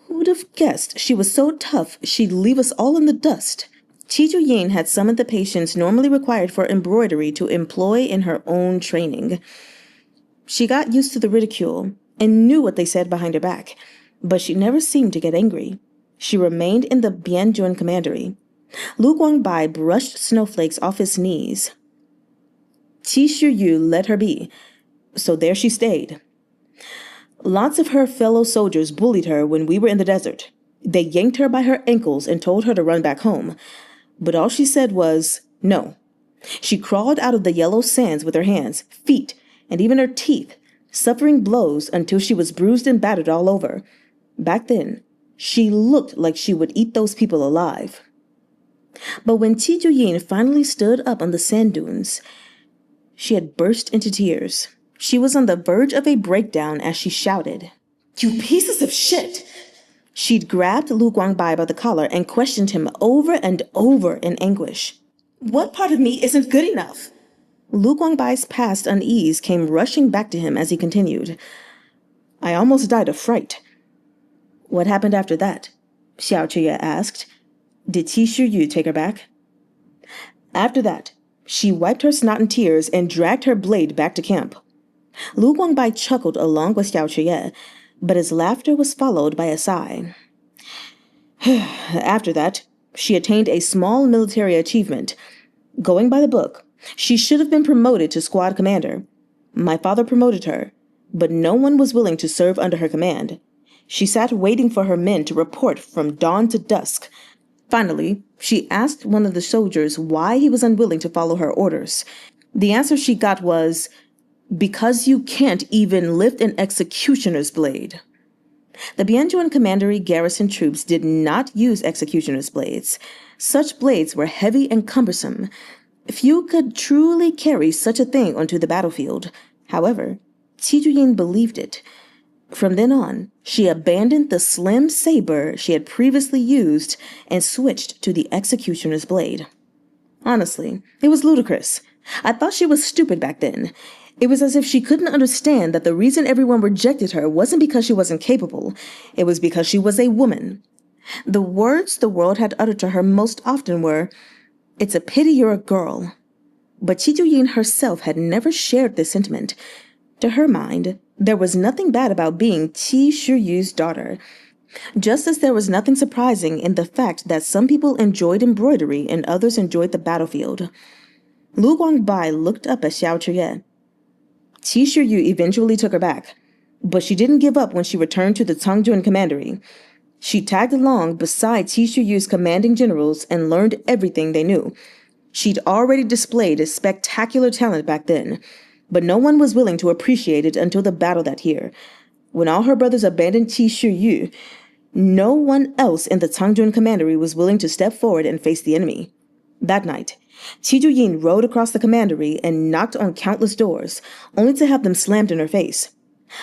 Who'd have guessed she was so tough she'd leave us all in the dust? Qi Zhuyin had summoned the patience normally required for embroidery to employ in her own training. She got used to the ridicule and knew what they said behind her back, but she never seemed to get angry. She remained in the Bianjuan Commandery. Lu Guangbai brushed snowflakes off his knees. Qi Shiyu let her be, so there she stayed. Lots of her fellow soldiers bullied her when we were in the desert. They yanked her by her ankles and told her to run back home. But all she said was, no. She crawled out of the yellow sands with her hands, feet, and even her teeth, suffering blows until she was bruised and battered all over. Back then, she looked like she would eat those people alive. But when Qi Zhuyin finally stood up on the sand dunes, she had burst into tears. She was on the verge of a breakdown as she shouted, "You pieces of shit!" She'd grabbed Lu Guangbai by the collar and questioned him over and over in anguish. "What part of me isn't good enough?" Lu Guangbai's past unease came rushing back to him as he continued. "I almost died of fright." "What happened after that?" Xiao Chuye asked. "Did Qi Shiyu take her back?" After that, she wiped her snot and tears and dragged her blade back to camp. Lu Guangbai chuckled along with Xiao Chuye, but his laughter was followed by a sigh. After that, she attained a small military achievement. Going by the book, she should have been promoted to squad commander. My father promoted her, but no one was willing to serve under her command. She sat waiting for her men to report from dawn to dusk. Finally, she asked one of the soldiers why he was unwilling to follow her orders. The answer she got was, "Because you can't even lift an executioner's blade." The Bianjuan Commandery garrison troops did not use executioner's blades. Such blades were heavy and cumbersome. Few could truly carry such a thing onto the battlefield. However, Tang Jiu Qing believed it. From then on, she abandoned the slim saber she had previously used and switched to the executioner's blade. Honestly, it was ludicrous. I thought she was stupid back then. It was as if she couldn't understand that the reason everyone rejected her wasn't because she wasn't capable. It was because she was a woman. The words the world had uttered to her most often were, "It's a pity you're a girl." But Tang Jiu Qing herself had never shared this sentiment. To her mind, there was nothing bad about being Qi Shiyu's daughter. Just as there was nothing surprising in the fact that some people enjoyed embroidery and others enjoyed the battlefield. Lu Guangbai looked up at Xiao Chuye. Qi Shiyu eventually took her back, but she didn't give up when she returned to the Tangjuan Commandery. She tagged along beside Qi Shiyu's commanding generals and learned everything they knew. She'd already displayed a spectacular talent back then, but no one was willing to appreciate it until the battle that year. When all her brothers abandoned Qi Shiyu, no one else in the Tangjuan Commandery was willing to step forward and face the enemy. That night, Tang Jiu Qing rode across the commandery and knocked on countless doors, only to have them slammed in her face.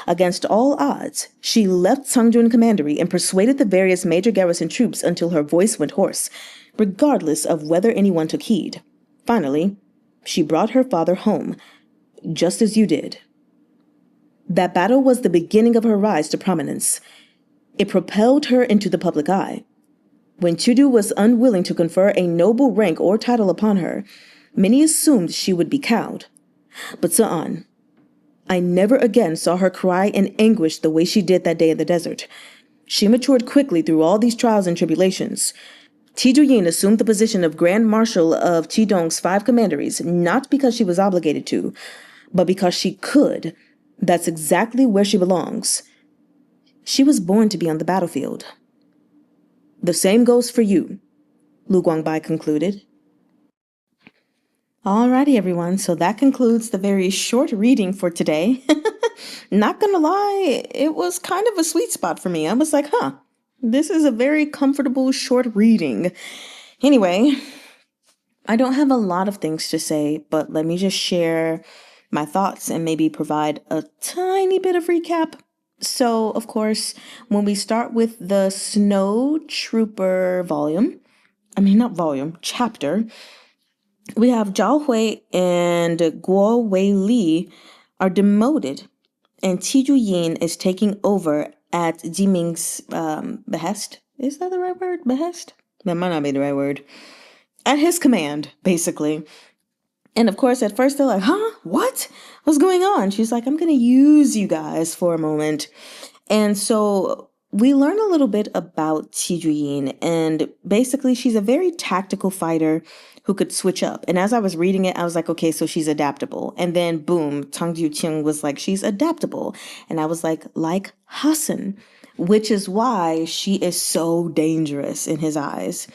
Against all odds, she left Tangjuan Commandery and persuaded the various major garrison troops until her voice went hoarse, regardless of whether anyone took heed. Finally, she brought her father home, just as you did. That battle was the beginning of her rise to prominence. It propelled her into the public eye. When Chudu was unwilling to confer a noble rank or title upon her, many assumed she would be cowed. But Sa'an, I never again saw her cry in anguish the way she did that day in the desert. She matured quickly through all these trials and tribulations. Tang Jiu Qing assumed the position of Grand Marshal of Qidong's 5 commanderies, not because she was obligated to, but because she could. That's exactly where she belongs. She was born to be on the battlefield. The same goes for you, Lu Guangbai concluded. Alrighty, everyone, so that concludes the very short reading for today. Not gonna lie, it was kind of a sweet spot for me. I was like, this is a very comfortable short reading. Anyway, I don't have a lot of things to say, but let me just share my thoughts and maybe provide a tiny bit of recap. So, of course, when we start with the Snowtrooper chapter, we have Zhao Hui and Guo Wei Li are demoted, and Tang Jiu Qing is taking over at Jiming's behest. Is that the right word? Behest? That might not be the right word. At his command, basically. And of course, at first they're like, what? What's going on? She's like, I'm going to use you guys for a moment. And so we learn a little bit about Tang Jiu Qing. And basically, she's a very tactical fighter who could switch up. And as I was reading it, I was like, okay, so she's adaptable. And then boom, Tang Jiu Qing was like, she's adaptable. And I was like Hassan, which is why she is so dangerous in his eyes.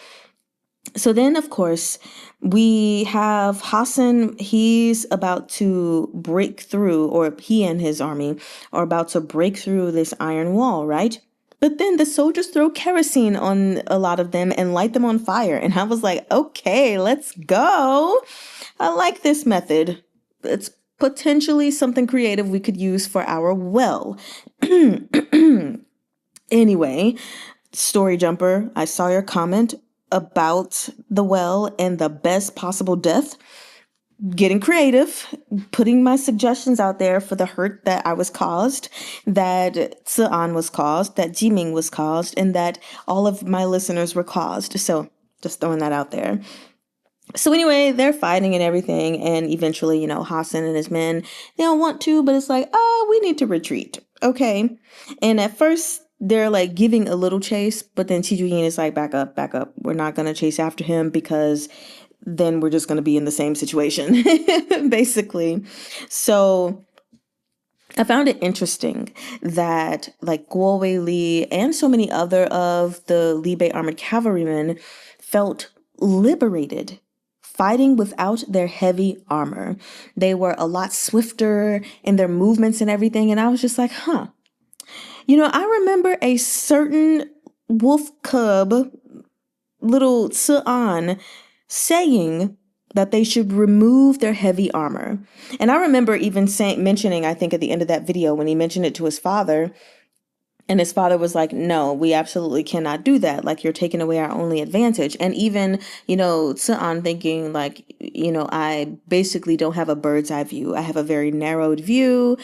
So then, of course, we have Hassan. He's about to break through, or he and his army are about to break through this iron wall, right? But then the soldiers throw kerosene on a lot of them and light them on fire. And I was like, okay, let's go. I like this method. It's potentially something creative we could use for our well. Anyway, Story Jumper, I saw your comment about the well and the best possible death. Getting creative, putting my suggestions out there for the hurt that I was caused, that Sa'an was caused, that Jiming was caused, and that all of my listeners were caused. So just throwing that out there. So anyway, they're fighting and everything, and eventually, Hassan and his men, they don't want to, but it's like, we need to retreat, okay? And at first, they're like giving a little chase, but then Tang Jiu Qing is like, back up. We're not going to chase after him because then we're just going to be in the same situation, basically. So I found it interesting that like Guo Wei Li and so many other of the Li Bei armored cavalrymen felt liberated fighting without their heavy armor. They were a lot swifter in their movements and everything. And I was just like, huh. I remember a certain wolf cub, little Tsu'an, saying that they should remove their heavy armor. And I remember even mentioning, I think at the end of that video, when he mentioned it to his father, and his father was like, no, we absolutely cannot do that. Like, you're taking away our only advantage. And even, Tsu'an thinking like, I basically don't have a bird's eye view. I have a very narrowed view.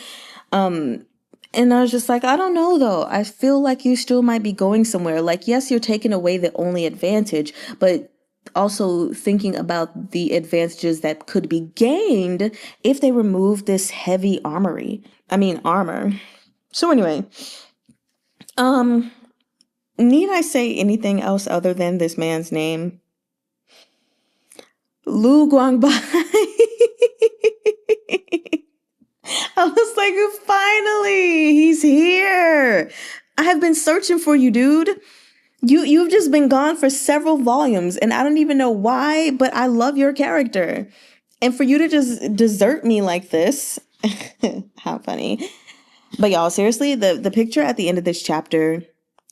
And I was just like, I don't know, though. I feel like you still might be going somewhere. Like, yes, you're taking away the only advantage, but also thinking about the advantages that could be gained if they remove this heavy armor. So anyway, need I say anything else other than this man's name? Lu Guangbai. I was like, finally, he's here. I have been searching for you, dude. You've just been gone for several volumes, and I don't even know why, but I love your character. And for you to just desert me like this, how funny. But y'all, seriously, the picture at the end of this chapter,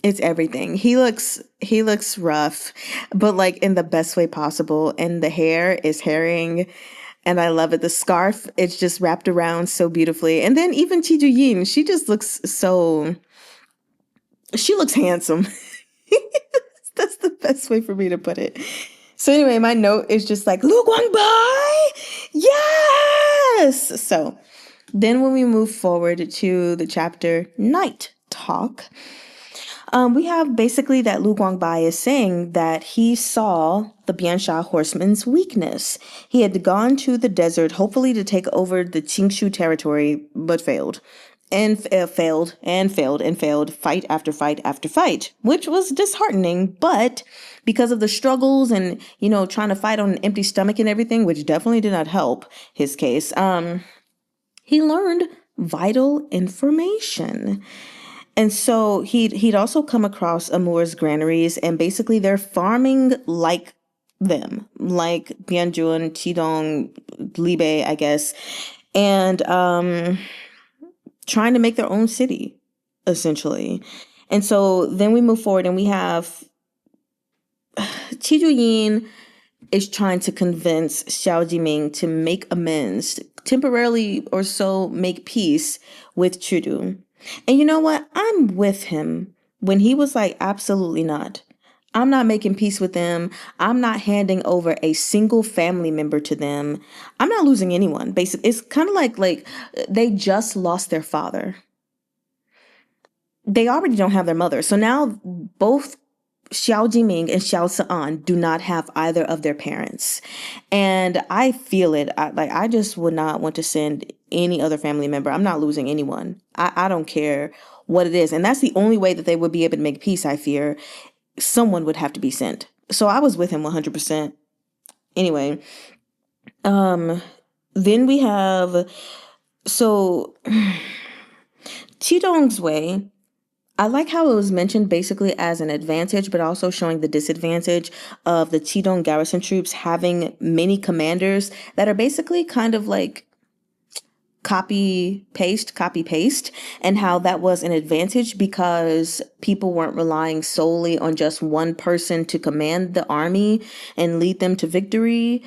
it's everything. He looks rough, but like in the best way possible. And the hair is herring, and I love it. The scarf, it's just wrapped around so beautifully. And then even Chi Ju Yin, she looks handsome. That's the best way for me to put it. So anyway, my note is just like, Lu Guangbai! Yes! So then when we move forward to the chapter Night Talk, we have basically that Lu Guangbai is saying that he saw the Biansha horseman's weakness. He had gone to the desert, hopefully to take over the Qingshu territory, but failed. And failed, fight after fight after fight, which was disheartening. But because of the struggles and, trying to fight on an empty stomach and everything, which definitely did not help his case, he learned vital information. And so he'd also come across Amur's granaries, and basically they're farming like them, like Bianjun, Qidong, Libe, I guess, and trying to make their own city, essentially. And so then we move forward and we have Qi Yin is trying to convince Xiao Jiming to make amends, temporarily or so make peace with Chudu. And you know what? I'm with him when he was like, absolutely not. I'm not making peace with them. I'm not handing over a single family member to them. I'm not losing anyone. Basically, it's kind of like they just lost their father. They already don't have their mother. So now both Xiao Jiming and Xiao Cian do not have either of their parents. And I feel it. I just would not want to send any other family member. I'm not losing anyone. I don't care what it is. And that's the only way that they would be able to make peace, I fear. Someone would have to be sent. So I was with him 100%. Anyway, then we have, so Qidong's way, I like how it was mentioned basically as an advantage, but also showing the disadvantage of the Qidong garrison troops having many commanders that are basically kind of like copy paste, and how that was an advantage because people weren't relying solely on just one person to command the army and lead them to victory.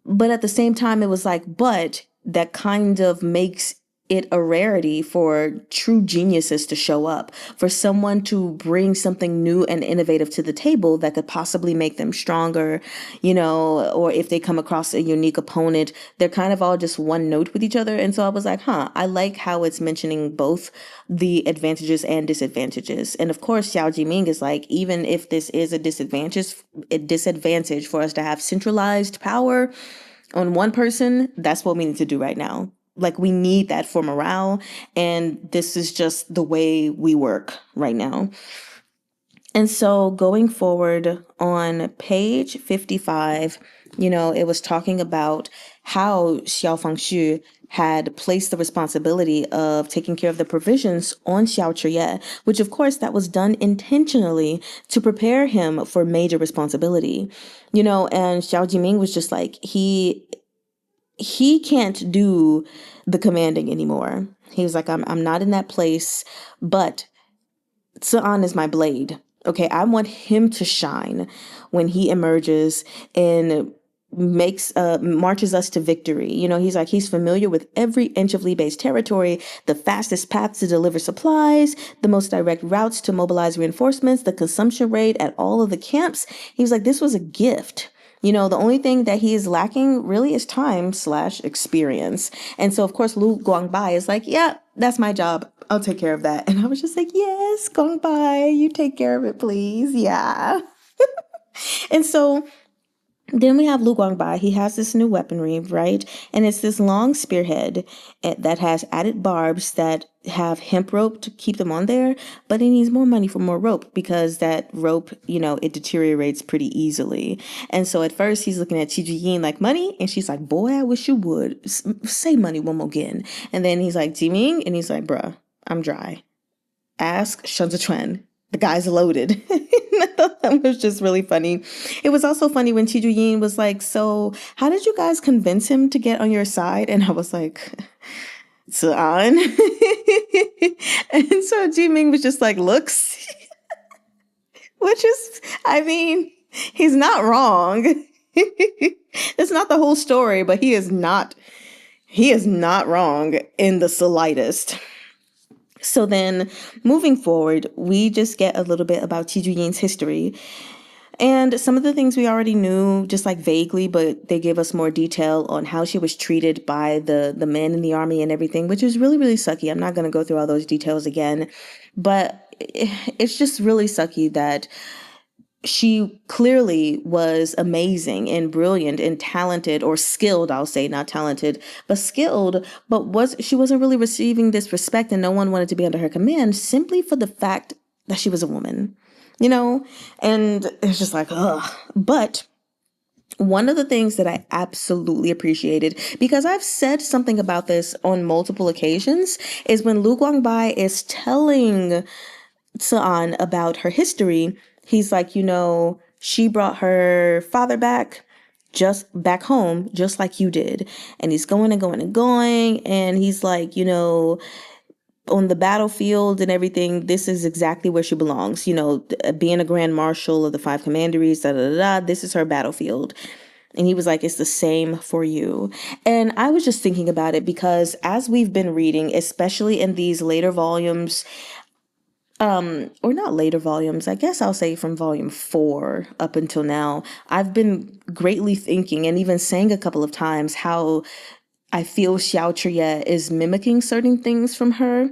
But at the same time, it was like, but that kind of makes it a rarity for true geniuses to show up, for someone to bring something new and innovative to the table that could possibly make them stronger, or if they come across a unique opponent, they're kind of all just one note with each other. And so I was like, I like how it's mentioning both the advantages and disadvantages. And of course, Xiao Jiming is like, even if this is a disadvantage for us to have centralized power on one person, that's what we need to do right now. Like, we need that for morale, and this is just the way we work right now. And so going forward on page 55, it was talking about how Xiao Fangxu had placed the responsibility of taking care of the provisions on Xiao Chuye, which of course that was done intentionally to prepare him for major responsibility. And Xiao Jiming was just like, he can't do the commanding anymore. He was like, I'm not in that place, but Tsu'an is my blade. Okay, I want him to shine when he emerges and marches us to victory. He's like, he's familiar with every inch of Li-Bei's territory, the fastest paths to deliver supplies, the most direct routes to mobilize reinforcements, the consumption rate at all of the camps. He was like, this was a gift. The only thing that he is lacking really is time/experience. And so, of course, Lu Guangbai is like, yeah, that's my job. I'll take care of that. And I was just like, yes, Guangbai, you take care of it, please. Yeah. And so then we have Lu Guangbai. He has this new weaponry, right? And it's this long spearhead that has added barbs that have hemp rope to keep them on there. But he needs more money for more rope because that rope, it deteriorates pretty easily. And so at first he's looking at Qi Jiyin like, money? And she's like, boy, I wish you would. Say money one more again. And then he's like, Jiming? And he's like, bruh, I'm dry. Ask Shen Zhichuan. The guy's loaded. I thought that was just really funny. It was also funny when Qi Juyin was like, so how did you guys convince him to get on your side? And I was like, Tsu'an. And so Jiming was just like, looks. Which is, he's not wrong. It's not the whole story, but he is not wrong in the slightest. So then moving forward, we just get a little bit about Qi Juyin's history. And some of the things we already knew, just like vaguely, but they give us more detail on how she was treated by the men in the army and everything, which is really, really sucky. I'm not going to go through all those details again, but it's just really sucky that she clearly was amazing and brilliant and talented, or skilled, I'll say, not talented, but skilled, but she wasn't really receiving this respect and no one wanted to be under her command simply for the fact that she was a woman, and it's just like, ugh. But one of the things that I absolutely appreciated, because I've said something about this on multiple occasions, is when Lu Guangbai is telling Tsu'an about her history, he's like, she brought her father back home, just like you did. And he's going and going and going. And he's like, on the battlefield and everything, this is exactly where she belongs. Being a grand marshal of the 5 commanderies, this is her battlefield. And he was like, it's the same for you. And I was just thinking about it because as we've been reading, especially in these later volumes, or not later volumes, I guess I'll say from volume 4 up until now, I've been greatly thinking and even saying a couple of times how I feel Xiao Chuye is mimicking certain things from her.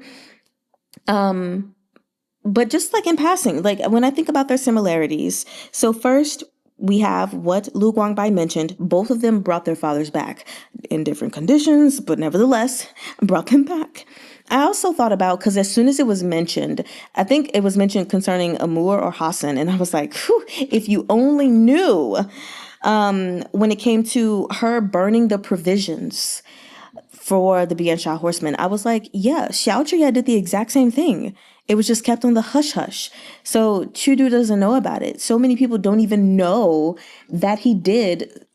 But just like in passing, like when I think about their similarities. So first, we have what Lu Guangbai mentioned. Both of them brought their fathers back in different conditions, but nevertheless brought them back. I also thought about, because as soon as it was mentioned, I think it was mentioned concerning Amur or Hassan, and I was like, whew, if you only knew, when it came to her burning the provisions for the Bian Sha horsemen, I was like, yeah, Xiao Chuye did the exact same thing. It was just kept on the hush-hush. So Chudu doesn't know about it. So many people don't even know that he did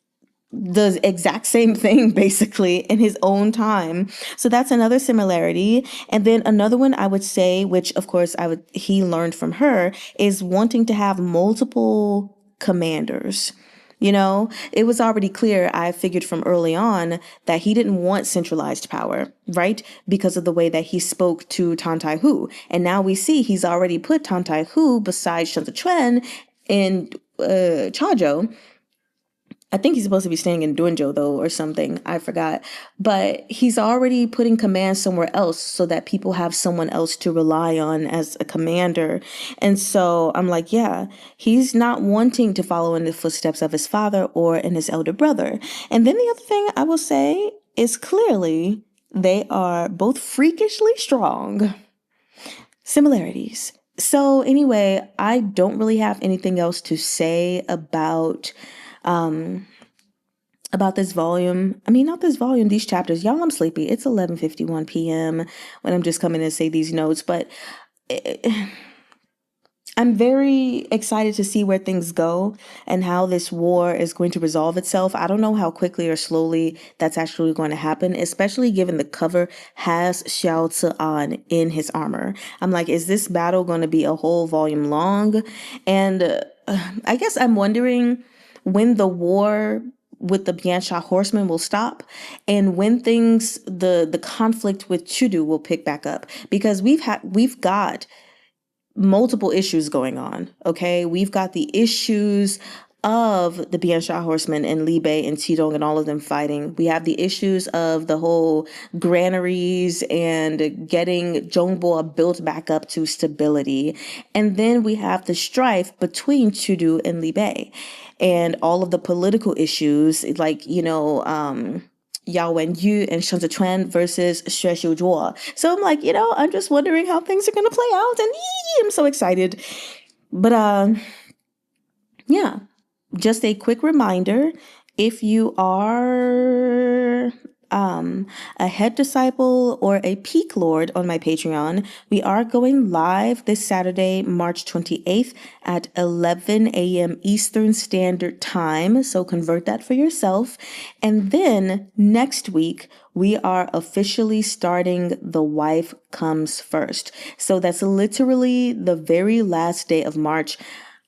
the exact same thing basically in his own time. So that's another similarity. And then another one I would say, which of course he learned from her, is wanting to have multiple commanders. It was already clear, I figured from early on, that he didn't want centralized power, right? Because of the way that he spoke to Tan Tai Hu. And now we see he's already put Tan Tai Hu beside Shen Zhichuan in Chazhou. I think he's supposed to be staying in Dunzhou though, or something. I forgot. But he's already putting command somewhere else so that people have someone else to rely on as a commander. And so I'm like, yeah, he's not wanting to follow in the footsteps of his father or in his elder brother. And then the other thing I will say is clearly they are both freakishly strong. Similarities. So anyway, I don't really have anything else to say about about this volume. I mean, not this volume, these chapters. Y'all, I'm sleepy. It's 11:51 p.m. when I'm just coming to say these notes, but I'm very excited to see where things go and how this war is going to resolve itself. I don't know how quickly or slowly that's actually going to happen, especially given the cover has Xiao Zi'an in his armor. I'm like, is this battle going to be a whole volume long? And I guess I'm wondering when the war with the Biansha horsemen will stop and when the conflict with Chudu will pick back up, because we've got multiple issues going on. Okay, we've got the issues of the Biansha horsemen and Li Bei and Qidong and all of them fighting. We have the issues of the whole granaries and getting Zhongbo built back up to stability. And then we have the strife between Chudu and Li Bei and all of the political issues, like, Yao Wenyu and Shen Zituan versus Xue Xiuzhuo. So I'm like, I'm just wondering how things are going to play out, and I'm so excited. But yeah, just a quick reminder, if you are a head disciple or a peak lord on my Patreon, we are going live this Saturday, March 28th at 11 a.m. Eastern Standard Time. So convert that for yourself. And then next week, we are officially starting The Wife Comes First. So that's literally the very last day of March.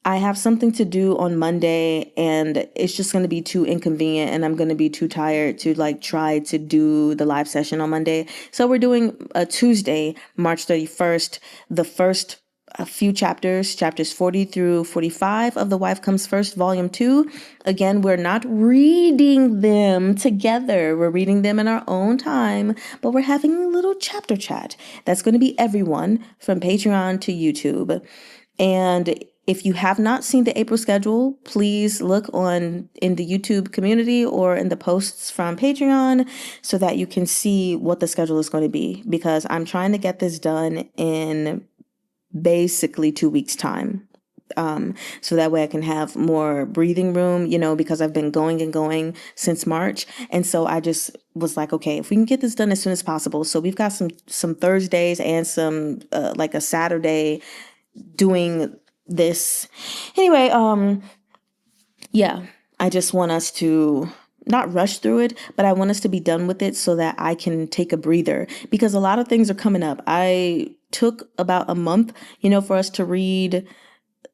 I have something to do on Monday and it's just going to be too inconvenient and I'm going to be too tired to try to do the live session on Monday. So we're doing a Tuesday, March 31st, the first few chapters 40 through 45 of The Wife Comes First, Volume 2. Again, we're not reading them together. We're reading them in our own time, but we're having a little chapter chat. That's going to be everyone from Patreon to YouTube. And if you have not seen the April schedule, please look in the YouTube community or in the posts from Patreon so that you can see what the schedule is going to be, because I'm trying to get this done in basically 2 weeks' time. So that way I can have more breathing room, because I've been going and going since March. And so I just was like, okay, if we can get this done as soon as possible. So we've got some Thursdays and some like a Saturday doing this. Anyway, yeah, I just want us to not rush through it, but I want us to be done with it so that I can take a breather, because a lot of things are coming up. I took about a month, for us to read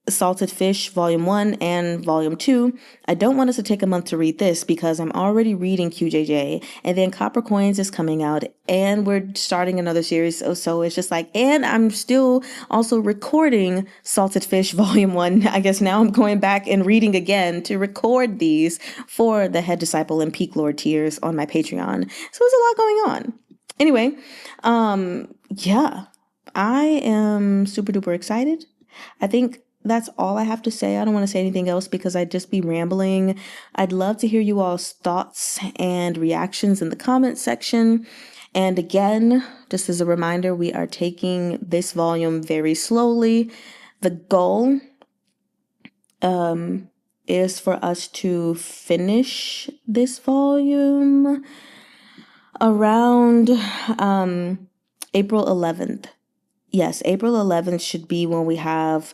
Salted Fish Volume 1 and Volume 2. I don't want us to take a month to read this because I'm already reading QJJ, and then Copper Coins is coming out and we're starting another series. So it's just like, and I'm still also recording Salted Fish Volume 1. I guess now I'm going back and reading again to record these for the Head Disciple and Peak Lord tiers on my Patreon. So there's a lot going on. Anyway, yeah, I am super duper excited. I think that's all I have to say. I don't want to say anything else because I'd just be rambling. I'd love to hear you all's thoughts and reactions in the comment section. And again, just as a reminder, we are taking this volume very slowly. The goal is for us to finish this volume around April 11th. Yes, April 11th should be when we have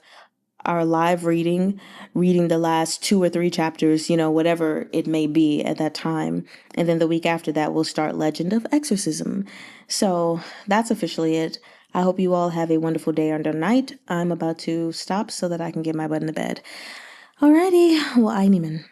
our live reading the last 2 or 3 chapters, whatever it may be at that time. And then the week after that, we'll start Legend of Exorcism. So that's officially it. I hope you all have a wonderful day or night. I'm about to stop so that I can get my butt in the bed. Alrighty, well, I'm Neiman.